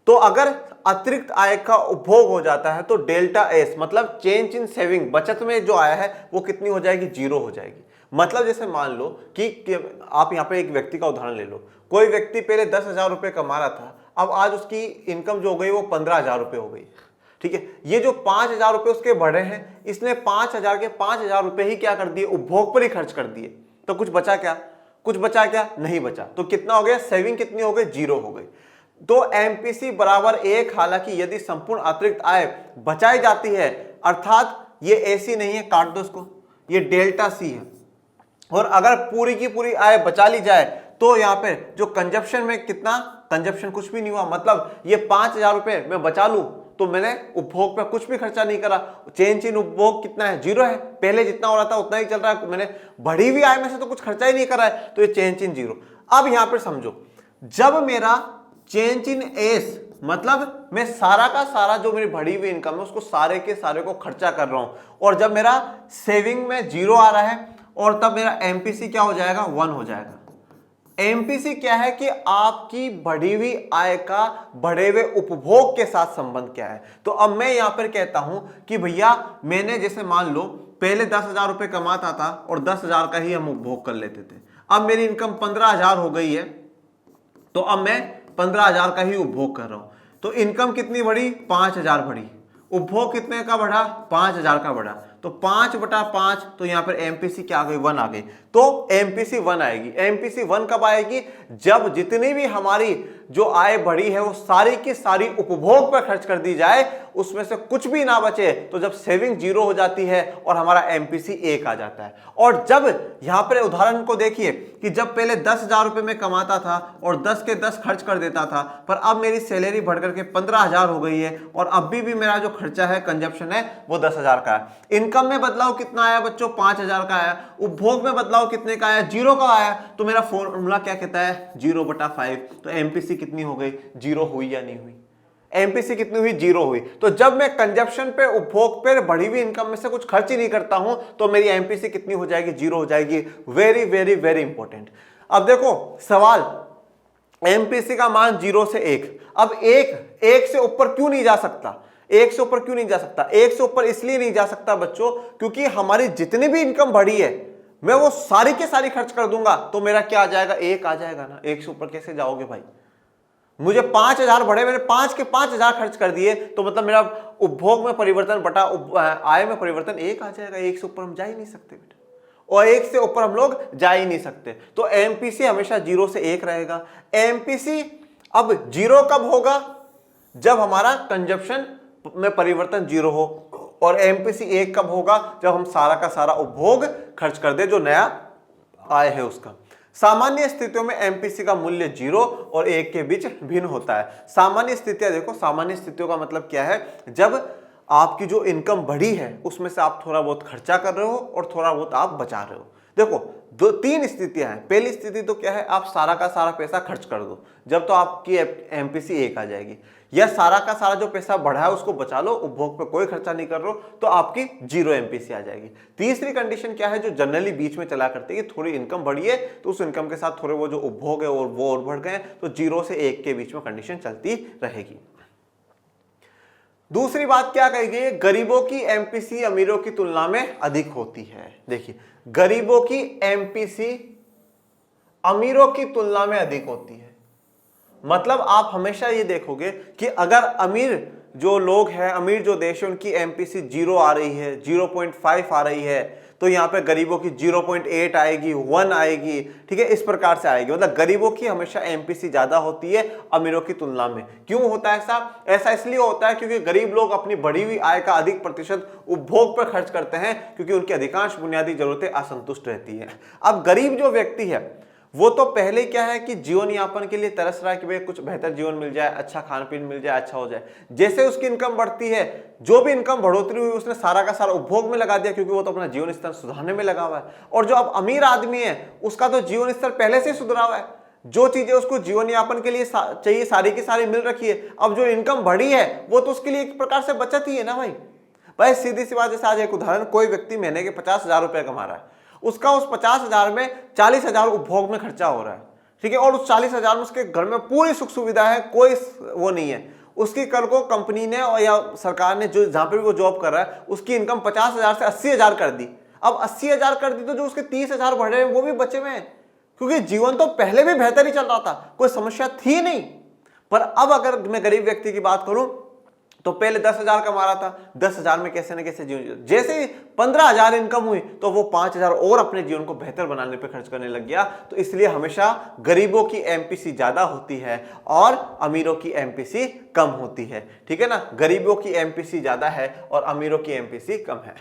तो अगर अतिरिक्त आय का उपभोग हो जाता है तो डेल्टा एस मतलब चेंज इन सेविंग, बचत में जो आय है वो कितनी हो जाएगी, 0 हो जाएगी। मतलब जैसे मान लो कि आप यहाँ पे एक व्यक्ति का उदाहरण ले लो, कोई व्यक्ति पहले 10,000 रुपये कमा रहा था, अब आज उसकी इनकम जो हो गई वो 15,000 रुपये हो गई। ठीक है, ये जो 5,000 रुपये उसके बढ़े हैं, इसने 5,000 के 5,000 रुपये ही क्या कर दिए, उपभोग पर ही खर्च कर दिए। तो कुछ बचा क्या, कुछ बचा क्या, नहीं बचा। तो कितना हो गया, सेविंग कितनी हो गई, 0 हो गई। तो एमपीसी बराबर 1, हालांकि यदि संपूर्ण अतिरिक्त आय बचाई जाती है, अर्थात ये एसी नहीं है, काट दो इसको, ये डेल्टा सी है, और अगर पूरी की पूरी आय बचा ली जाए तो यहाँ पे जो कंजप्शन में कितना, कंजप्शन कुछ भी नहीं हुआ। मतलब ये 5,000 रुपये मैं बचा लूं तो मैंने उपभोग पे कुछ भी खर्चा नहीं करा, चेंज इन उपभोग कितना है, 0 है, पहले जितना हो रहा था उतना ही चल रहा है, मैंने बढ़ी हुई आय में से तो कुछ खर्चा ही नहीं करा है, तो ये चेंज इन 0। अब यहां पर समझो, जब मेरा चेंज इन एस मतलब मैं सारा का सारा जो मेरी बढ़ी हुई इनकम है उसको सारे के सारे को खर्चा कर रहा हूं, और जब मेरा सेविंग में 0 आ रहा है, और तब मेरा एमपीसी क्या हो जाएगा, 1 हो जाएगा। एमपीसी क्या है कि आपकी बढ़ी हुई आय का बढ़े हुए उपभोग के साथ संबंध क्या है। तो अब मैं यहां पर कहता हूं कि भैया मैंने, जैसे मान लो पहले 10,000 रुपये कमाता था और 10,000 का ही हम उपभोग कर लेते थे, अब मेरी इनकम 15,000 हो गई है, तो अब मैं 15,000 का ही उपभोग कर रहा हूं। तो इनकम कितनी बढ़ी, 5,000 बढ़ी, उपभोग कितने का बढ़ा, 5,000 का बढ़ा, तो 5/5, तो यहां पर एमपीसी क्या आ गई, 1 आ गई। तो एमपीसी 1 आएगी। एमपीसी 1 कब आएगी, जब जितनी भी हमारी जो आय बढ़ी है वो सारी की सारी उपभोग पर खर्च कर दी जाए, उसमें से कुछ भी ना बचे, तो जब सेविंग 0 हो जाती है और हमारा एमपीसी 1 आ जाता है। और जब यहां पर उदाहरण को देखिए कि जब पहले 10,000 रुपये में कमाता था और 10 के 10 खर्च कर देता था, पर अब मेरी सैलरी बढ़ करके 15,000 हो गई है, और अभी भी मेरा जो खर्चा है, कंजप्शन है, वो 10,000 का है। इनकम में बदलाव कितना आया बच्चों, 5,000 का आया। उपभोग में बदलाव कितने का आया, 0 का आया। तो मेरा फॉर्मूला क्या कहता है, 0/5। तो एमपीसी कितनी हो गई, 0 हुई या नहीं हुई, एमपीसी कितनी हुई, 0 हुई। तो जब मैं कंजप्शन पे, उपभोग पे बढ़ी हुई इनकम में से कुछ खर्च ही नहीं करता हूं, तो मेरी एमपीसी कितनी हो जाएगी, 0 हो जाएगी। Very very very important. अब देखो सवाल, एमपीसी का मान 0 से 1, अब 1 से ऊपर क्यों नहीं जा सकता, 1 से ऊपर क्यों नहीं जा सकता, 1 से ऊपर इसलिए नहीं जा सकता बच्चों, क्योंकि हमारी जितनी भी इनकम बढ़ी है मैं वो सारी के सारी खर्च कर दूंगा, तो मेरा क्या आ जाएगा, 1 आ जाएगा ना। 1 से ऊपर कैसे जाओगे भाई, मुझे 5,000 बढ़े, मैंने 5 के 5,000 खर्च कर दिए, तो मतलब मेरा उपभोग में परिवर्तन बटा आय में परिवर्तन 1 आ जाएगा। 1 से ऊपर हम जा ही नहीं सकते बेटा, और 1 से ऊपर हम लोग जा ही नहीं सकते। तो एमपीसी हमेशा 0 से 1 रहेगा। एमपीसी अब 0 कब होगा, जब हमारा कंजप्शन में परिवर्तन 0 हो, और एमपीसी 1 कब होगा, जब हम सारा का सारा उपभोग खर्च कर दे जो नया आय है उसका। सामान्य स्थितियों में एमपीसी का मूल्य 0 और 1 के बीच भिन्न होता है। सामान्य स्थितियां देखो, सामान्य स्थितियों का मतलब क्या है, जब आपकी जो इनकम बढ़ी है उसमें से आप थोड़ा बहुत खर्चा कर रहे हो और थोड़ा बहुत आप बचा रहे हो। देखो तीन स्थितियां हैं। पहली स्थिति तो क्या है, आप सारा का सारा पैसा खर्च कर दो, जब तो आपकी एमपीसी 1 आ जाएगी। या सारा का सारा जो पैसा बढ़ा है उसको बचा लो, उपभोग पे कोई खर्चा नहीं कर रहे हो, तो आपकी 0 एमपीसी आ जाएगी। तीसरी कंडीशन क्या है, जो जनरली बीच में चला करती है कि थोड़ी इनकम बढ़ी है तो उस इनकम के साथ थोड़े वो जो उपभोग है और वो और बढ़ गए, तो 0 से 1 के बीच में कंडीशन चलती रहेगी। दूसरी बात क्या कही गई है, गरीबों की एमपीसी अमीरों की तुलना में अधिक होती है। देखिए, गरीबों की एमपीसी अमीरों की तुलना में अधिक होती है। मतलब आप हमेशा ये देखोगे कि अगर अमीर जो लोग हैं, अमीर जो देश है, उनकी एमपीसी 0 आ रही है, 0.5 आ रही है, तो यहाँ पे गरीबों की 0.8 आएगी, 1 आएगी, ठीक है, इस प्रकार से आएगी। मतलब गरीबों की हमेशा एमपीसी ज्यादा होती है अमीरों की तुलना में। क्यों होता है ऐसा? ऐसा इसलिए होता है क्योंकि गरीब लोग अपनी बढ़ी हुई आय का अधिक प्रतिशत उपभोग पर खर्च करते हैं, क्योंकि उनकी अधिकांश बुनियादी जरूरतें असंतुष्ट रहती है। अब गरीब जो व्यक्ति है वो तो पहले क्या है कि जीवन यापन के लिए तरस रहा है कि भाई कुछ बेहतर जीवन मिल जाए, अच्छा खान पीन मिल जाए, अच्छा हो जाए। जैसे उसकी इनकम बढ़ती है, जो भी इनकम बढ़ोतरी हुई उसने सारा का सारा उपभोग में लगा दिया, क्योंकि वो तो अपना जीवन स्तर सुधारने में लगा हुआ है। और जो अब अमीर आदमी है उसका तो जीवन स्तर पहले से सुधरा हुआ है, जो चीजें उसको जीवन यापन के लिए चाहिए सारी की सारी मिल रखी है। अब जो इनकम बढ़ी है वो तो उसके लिए एक प्रकार से बचत ही है ना भाई सीधी सी बात। जैसे आज एक उदाहरण, कोई व्यक्ति महीने के 50,000 रुपए कमा रहा है, उसका उस 50,000 में 40,000 उपभोग में खर्चा हो रहा है, ठीक है, और उस 40,000 में उसके घर में पूरी सुख सुविधा है, कोई वो नहीं है। उसकी कल को कंपनी ने और या सरकार ने जो जहां पर भी वो जॉब कर रहा है उसकी इनकम 50,000 से 80,000 कर दी। अब 80,000 कर दी तो जो उसके 30,000 बढ़ रहे हैं वो भी बचे हुए हैं, क्योंकि जीवन तो पहले भी बेहतर ही चल रहा था, कोई समस्या थी नहीं। पर अब अगर मैं गरीब व्यक्ति की बात करूं तो पहले 10,000 कमा रहा था, 10,000 में कैसे न कैसे जीवन, जैसे ही 15,000 इनकम हुई तो वो 5,000 और अपने जीवन को बेहतर बनाने पे खर्च करने लग गया। तो इसलिए हमेशा गरीबों की एमपीसी ज्यादा होती है और अमीरों की एमपीसी कम होती है, ठीक है ना। गरीबों की एमपीसी ज्यादा है और अमीरों की एमपीसी कम है।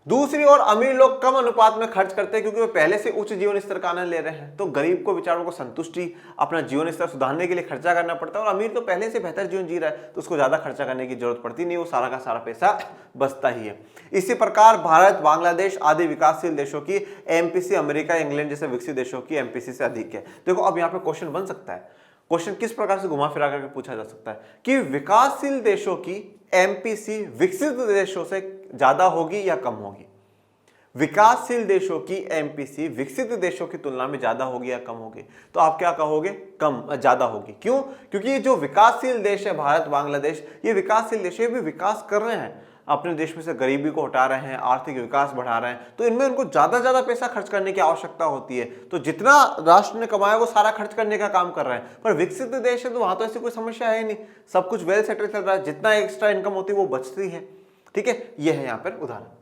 दूसरी ओर अमीर लोग कम अनुपात में खर्च करते हैं, क्योंकि वे पहले से उच्च जीवन स्तर का आनंद ले रहे हैं। तो गरीब को बेचारों को संतुष्टि, अपना जीवन स्तर सुधारने के लिए खर्चा करना पड़ता है, और अमीर तो पहले से बेहतर जीवन जी रहा है तो उसको ज्यादा खर्चा करने की जरूरत पड़ती नहीं, वो सारा का सारा पैसा बचता ही है। इसी प्रकार भारत, बांग्लादेश आदि विकासशील देशों की एमपीसी अमेरिका, इंग्लैंड जैसे विकसित देशों की एमपीसी से अधिक है। देखो अब यहाँ पे क्वेश्चन बन सकता है, क्वेश्चन किस प्रकार से घुमा फिरा करके पूछा जा सकता है कि विकासशील देशों की एमपीसी विकसित देशों से ज्यादा होगी या कम होगी। विकासशील देशों की एमपीसी विकसित देशों की तुलना में ज्यादा होगी या कम होगी? तो आप क्या कहोगे? कम, ज्यादा होगी। क्यों? क्योंकि ये जो विकासशील देश है, भारत, बांग्लादेश, ये विकासशील देश है, भी विकास कर रहे हैं, अपने देश में से गरीबी को हटा रहे हैं, आर्थिक विकास बढ़ा रहे हैं, तो इनमें उनको ज्यादा पैसा खर्च करने की आवश्यकता होती है। तो जितना राष्ट्र ने कमाया वो सारा खर्च करने का काम कर रहे हैं। पर विकसित देश है तो वहां तो ऐसी कोई समस्या है नहीं, सब कुछ वेल सेटल चल रहा है, जितना एक्स्ट्रा इनकम होती है वो बचती है, ठीक है। यह है यहाँ पर उदाहरण।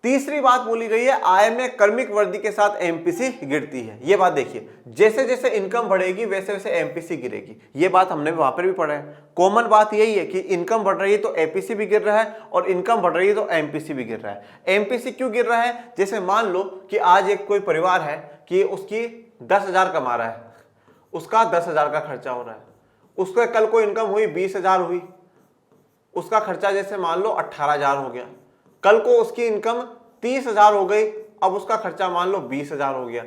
तीसरी बात बोली गई है, आय में क्रमिक वृद्धि के साथ एमपीसी गिरती है। ये बात देखिए, जैसे जैसे इनकम बढ़ेगी वैसे वैसे एमपीसी गिरेगी। ये बात हमने वहां पर भी पढ़ा है। कॉमन बात यही है कि इनकम बढ़ रही है तो एमपीसी भी गिर रहा है, और इनकम बढ़ रही है तो एमपीसी भी गिर रहा है। एमपीसी क्यों गिर रहा है? जैसे मान लो कि आज एक कोई परिवार है कि उसकी 10,000 कमा रहा है, उसका 10,000 का खर्चा हो रहा है, उसके कल को इनकम हुई 20,000 हुई, उसका खर्चा जैसे मान लो 18,000 हो गया, कल को उसकी इनकम 30,000 हो गई, अब उसका खर्चा मान लो 20,000 हो गया।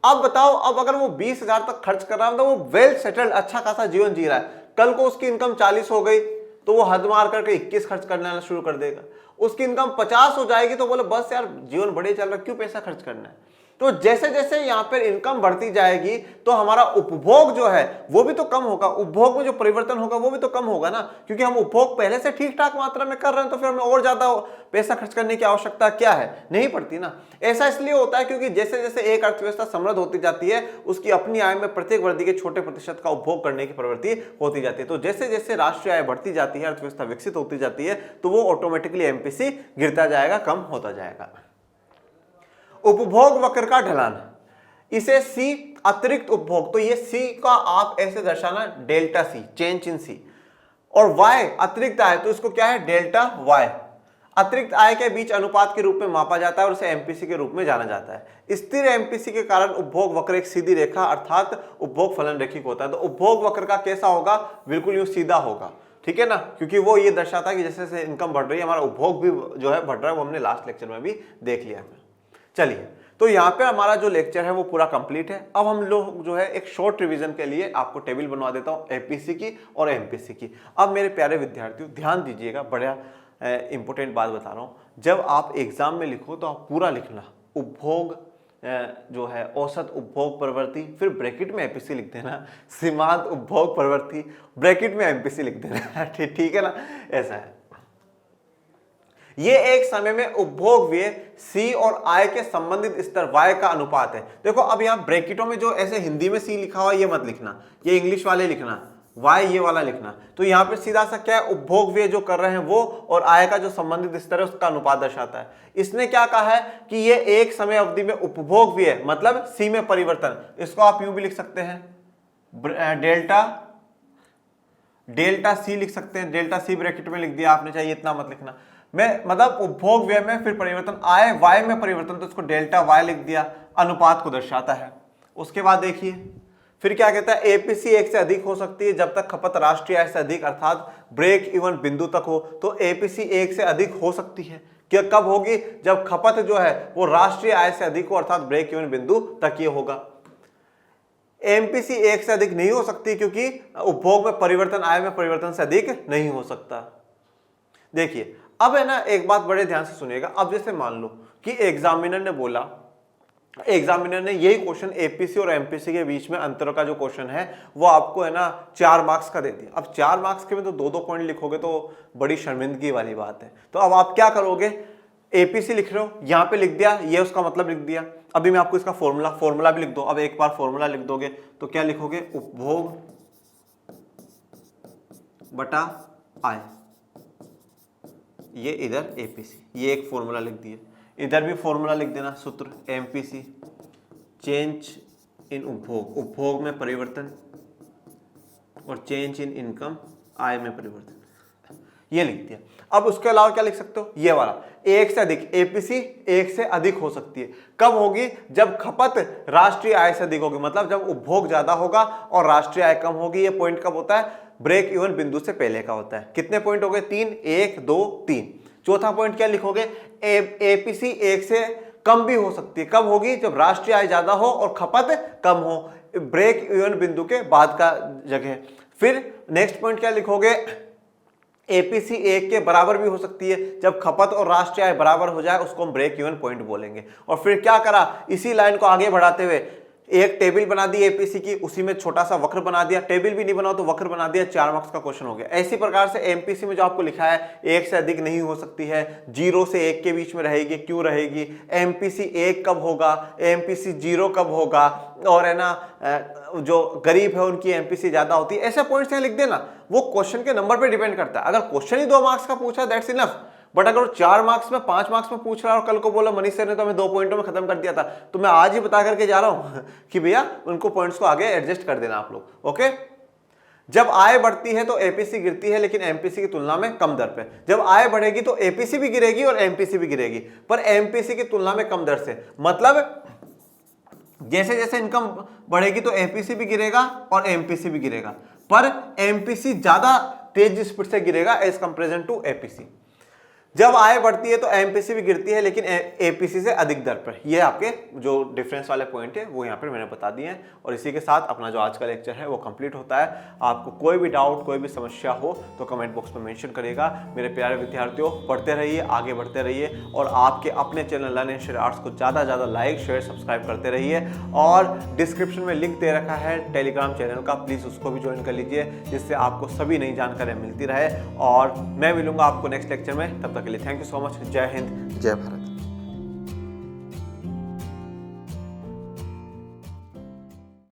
अब बताओ, अब अगर वो 20,000 तक खर्च कर रहा है तो वो वेल सेटल्ड, अच्छा खासा जीवन जी रहा है, कल को उसकी इनकम 40 हो गई तो वो हद मार करके 21 खर्च करना शुरू कर देगा। उसकी इनकम 50 हो जाएगी तो बोले बस यार जीवन बढ़िया चल रहा है, क्यों पैसा खर्च करना है। तो जैसे जैसे यहाँ पर इनकम बढ़ती जाएगी तो हमारा उपभोग जो है वो भी तो कम होगा, उपभोग में जो परिवर्तन होगा वो भी तो कम होगा ना, क्योंकि हम उपभोग पहले से ठीक ठाक मात्रा में कर रहे हैं, तो फिर हमें और ज्यादा पैसा खर्च करने की आवश्यकता क्या है? नहीं पड़ती ना। ऐसा इसलिए होता है क्योंकि जैसे जैसे एक अर्थव्यवस्था समृद्ध होती जाती है, उसकी अपनी आय में प्रत्येक वृद्धि के छोटे प्रतिशत का उपभोग करने की प्रवृत्ति होती जाती है। तो जैसे जैसे राष्ट्रीय आय बढ़ती जाती है, अर्थव्यवस्था विकसित होती जाती है, तो वो ऑटोमेटिकली एमपीसी गिरता जाएगा, कम होता जाएगा। उपभोग वक्र का ढलान, इसे सी अतिरिक्त उपभोग, तो ये सी का आप ऐसे दर्शाना डेल्टा सी, चेंज इन सी, और वाई अतिरिक्त आय, तो इसको क्या है? Delta Y. अतिरिक्त आय के बीच अनुपात के रूप में मापा जाता है और इसे एमपीसी के रूप में जाना जाता है। स्थिर एमपीसी के कारण उपभोग वक्र एक सीधी रेखा अर्थात उपभोग फलन रेखिक होता है। तो उपभोग वक्र का कैसा होगा? बिल्कुल यूं सीधा होगा, ठीक है ना, क्योंकि वो ये दर्शाता है कि जैसे जैसे इनकम बढ़ रही है हमारा उपभोग भी जो है बढ़ रहा है, वो हमने लास्ट लेक्चर में भी देख लिया है। चलिए, तो यहाँ पे हमारा जो लेक्चर है वो पूरा कंप्लीट है। अब हम लोग जो है एक शॉर्ट रिवीजन के लिए आपको टेबल बनवा देता हूँ एपीसी की और एमपीसी की। अब मेरे प्यारे विद्यार्थियों ध्यान दीजिएगा, बड़ा इंपॉर्टेंट बात बता रहा हूँ। जब आप एग्जाम में लिखो तो आप पूरा लिखना, उपभोग जो है औसत उपभोग प्रवृत्ति, फिर ब्रैकेट में एपीसी लिख देना, सीमांत उपभोग प्रवृत्ति, ब्रैकेट में एमपीसी लिख देना। ठीक है ना, ऐसा है। ये एक समय में उपभोग व्यय सी और आय के संबंधित स्तर वाय का अनुपात है। देखो अब यहाँ ब्रैकेटों में जो ऐसे हिंदी में सी लिखा हुआ ये मत लिखना, ये इंग्लिश वाले लिखना, वाय ये वाला लिखना। तो यहाँ पे सीधा सा क्या है, उपभोग व्यय जो कर रहे हैं वो और आय का जो संबंधित स्तर है उसका अनुपात दर्शाता है। इसने क्या कहा है कि ये एक समय अवधि में उपभोग व्यय मतलब सी में परिवर्तन, इसको आप यूं भी लिख सकते हैं, डेल्टा सी लिख सकते हैं। डेल्टा सी ब्रैकेट में लिख दिया आपने, चाहिए इतना मत लिखना। मैं मतलब उपभोग व्यय में फिर परिवर्तन, आय वाय में परिवर्तन, तो इसको डेल्टा वाय लिख दिया, अनुपात को दर्शाता है। उसके बाद देखिए फिर क्या कहता है, एपीसी 1 से अधिक हो सकती है जब तक खपत राष्ट्रीय आय से अधिक अर्थात ब्रेक इवन बिंदु तक हो। तो एपीसी 1 से अधिक हो सकती है, क्या कब होगी, जब खपत जो है वो राष्ट्रीय आय से अधिक हो अर्थात ब्रेक इवन बिंदु तक ये होगा। एमपीसी 1 से अधिक नहीं हो सकती क्योंकि उपभोग में परिवर्तन आय में परिवर्तन से अधिक नहीं हो सकता। देखिए अब है ना, एक बात बड़े ध्यान से सुनिएगा। अब जैसे मान लो कि एग्जामिनर ने बोला, एग्जामिनर ने यही क्वेश्चन एपीसी और एमपीसी के बीच में अंतर का जो क्वेश्चन है वो आपको है ना 4 मार्क्स का दे दिया। अब 4 मार्क्स के में तो 2-2 पॉइंट लिखोगे तो बड़ी शर्मिंदगी वाली बात है। तो अब आप क्या करोगे, एपीसी लिख रहे हो, यहाँ पे लिख दिया, ये उसका मतलब लिख दिया। अभी मैं आपको इसका फॉर्मूला भी लिख दो। अब एक बार फॉर्मूला लिख दोगे तो क्या लिखोगे, उपभोग बटा आय, ये इधर एपीसी, ये एक फॉर्मूला लिख दिया। इधर भी फॉर्मूला लिख देना, सूत्र एमपीसी चेंज इन उपभोग, उपभोग में परिवर्तन, और चेंज इन इनकम आय में परिवर्तन, ये लिख दिया। अब उसके अलावा क्या लिख सकते हो, ये वाला 1 से अधिक, एपीसी 1 से अधिक हो सकती है। कब होगी, जब खपत राष्ट्रीय आय से अधिक होगी, मतलब जब उपभोग ज्यादा होगा और राष्ट्रीय आय कम होगी। ये पॉइंट कब होता है, ब्रेक इवन बिंदु से पहले का होता है। कितने पॉइंट हो गए, 3, 1, 2, 3। चौथा पॉइंट क्या लिखोगे, एपीसी 1 से कम भी हो सकती है। कब होगी, जब राष्ट्रीय आय ज्यादा हो और खपत कम हो, ब्रेक इवन बिंदु के बाद का जगह। फिर नेक्स्ट पॉइंट क्या लिखोगे, एपीसी 1 के बराबर भी हो सकती है, जब खपत और राष्ट्रीय आय बराबर हो जाए उसको हम ब्रेक इवन पॉइंट बोलेंगे। और फिर क्या करा, इसी लाइन को आगे बढ़ाते हुए एक टेबल बना दी एपीसी की, उसी में छोटा सा वक्र बना दिया, टेबल भी नहीं बनाओ तो वक्र बना दिया, 4 मार्क्स का क्वेश्चन हो गया। ऐसी प्रकार से एमपीसी में जो आपको लिखा है 1 से अधिक नहीं हो सकती है, 0 से 1 के बीच में रहेगी, क्यों रहेगी, एमपीसी 1 कब होगा, एमपीसी 0 कब होगा, और है ना जो गरीब है उनकी एमपीसी ज्यादा होती है। ऐसे पॉइंट्स यहाँ लिख देना, वो क्वेश्चन के नंबर पे डिपेंड करता है। अगर क्वेश्चन ही 2 मार्क्स का पूछा दैट्स इनफ, बट अगर 4 मार्क्स में 5 मार्क्स में पूछ रहा है और कल को बोला मनीष सर ने तो हमें 2 पॉइंटों में खत्म कर दिया था, तो मैं आज ही बता करके जा रहा हूं कि भैया उनको पॉइंट्स को आगे एडजस्ट कर देना आप लोग। ओके, जब आय बढ़ती है तो एपीसी गिरती है लेकिन एमपीसी की तुलना में कम दर पे। जब आय बढ़ेगी तो एपीसी भी गिरेगी और एमपीसी भी गिरेगी, पर एमपीसी की तुलना में कम दर से। मतलब जैसे जैसे इनकम बढ़ेगी तो एपीसी भी गिरेगा और एमपीसी भी गिरेगा, पर एमपीसी ज्यादा तेज स्पीड से गिरेगा एज कंपेरिजन टू एपीसी। जब आय बढ़ती है तो एमपीसी भी गिरती है लेकिन एपीसी से अधिक दर पर। ये आपके जो डिफरेंस वाले पॉइंट है वो यहाँ पर मैंने बता दिए हैं। और इसी के साथ अपना जो आज का लेक्चर है वो कंप्लीट होता है। आपको कोई भी डाउट, कोई भी समस्या हो तो कमेंट बॉक्स में मेंशन करिएगा। मेरे प्यारे विद्यार्थियों, पढ़ते रहिए, आगे बढ़ते रहिए और आपके अपने channel learn and share arts को ज़्यादा से ज़्यादा लाइक, शेयर, सब्सक्राइब करते रहिए। और डिस्क्रिप्शन में लिंक दे रखा है टेलीग्राम चैनल का, प्लीज़ उसको भी ज्वाइन कर लीजिए जिससे आपको सभी नई जानकारियाँ मिलती रहे। और मैं मिलूंगा आपको नेक्स्ट लेक्चर में, तब तक के लिए थैंक यू सो मच। जय हिंद, जय भारत।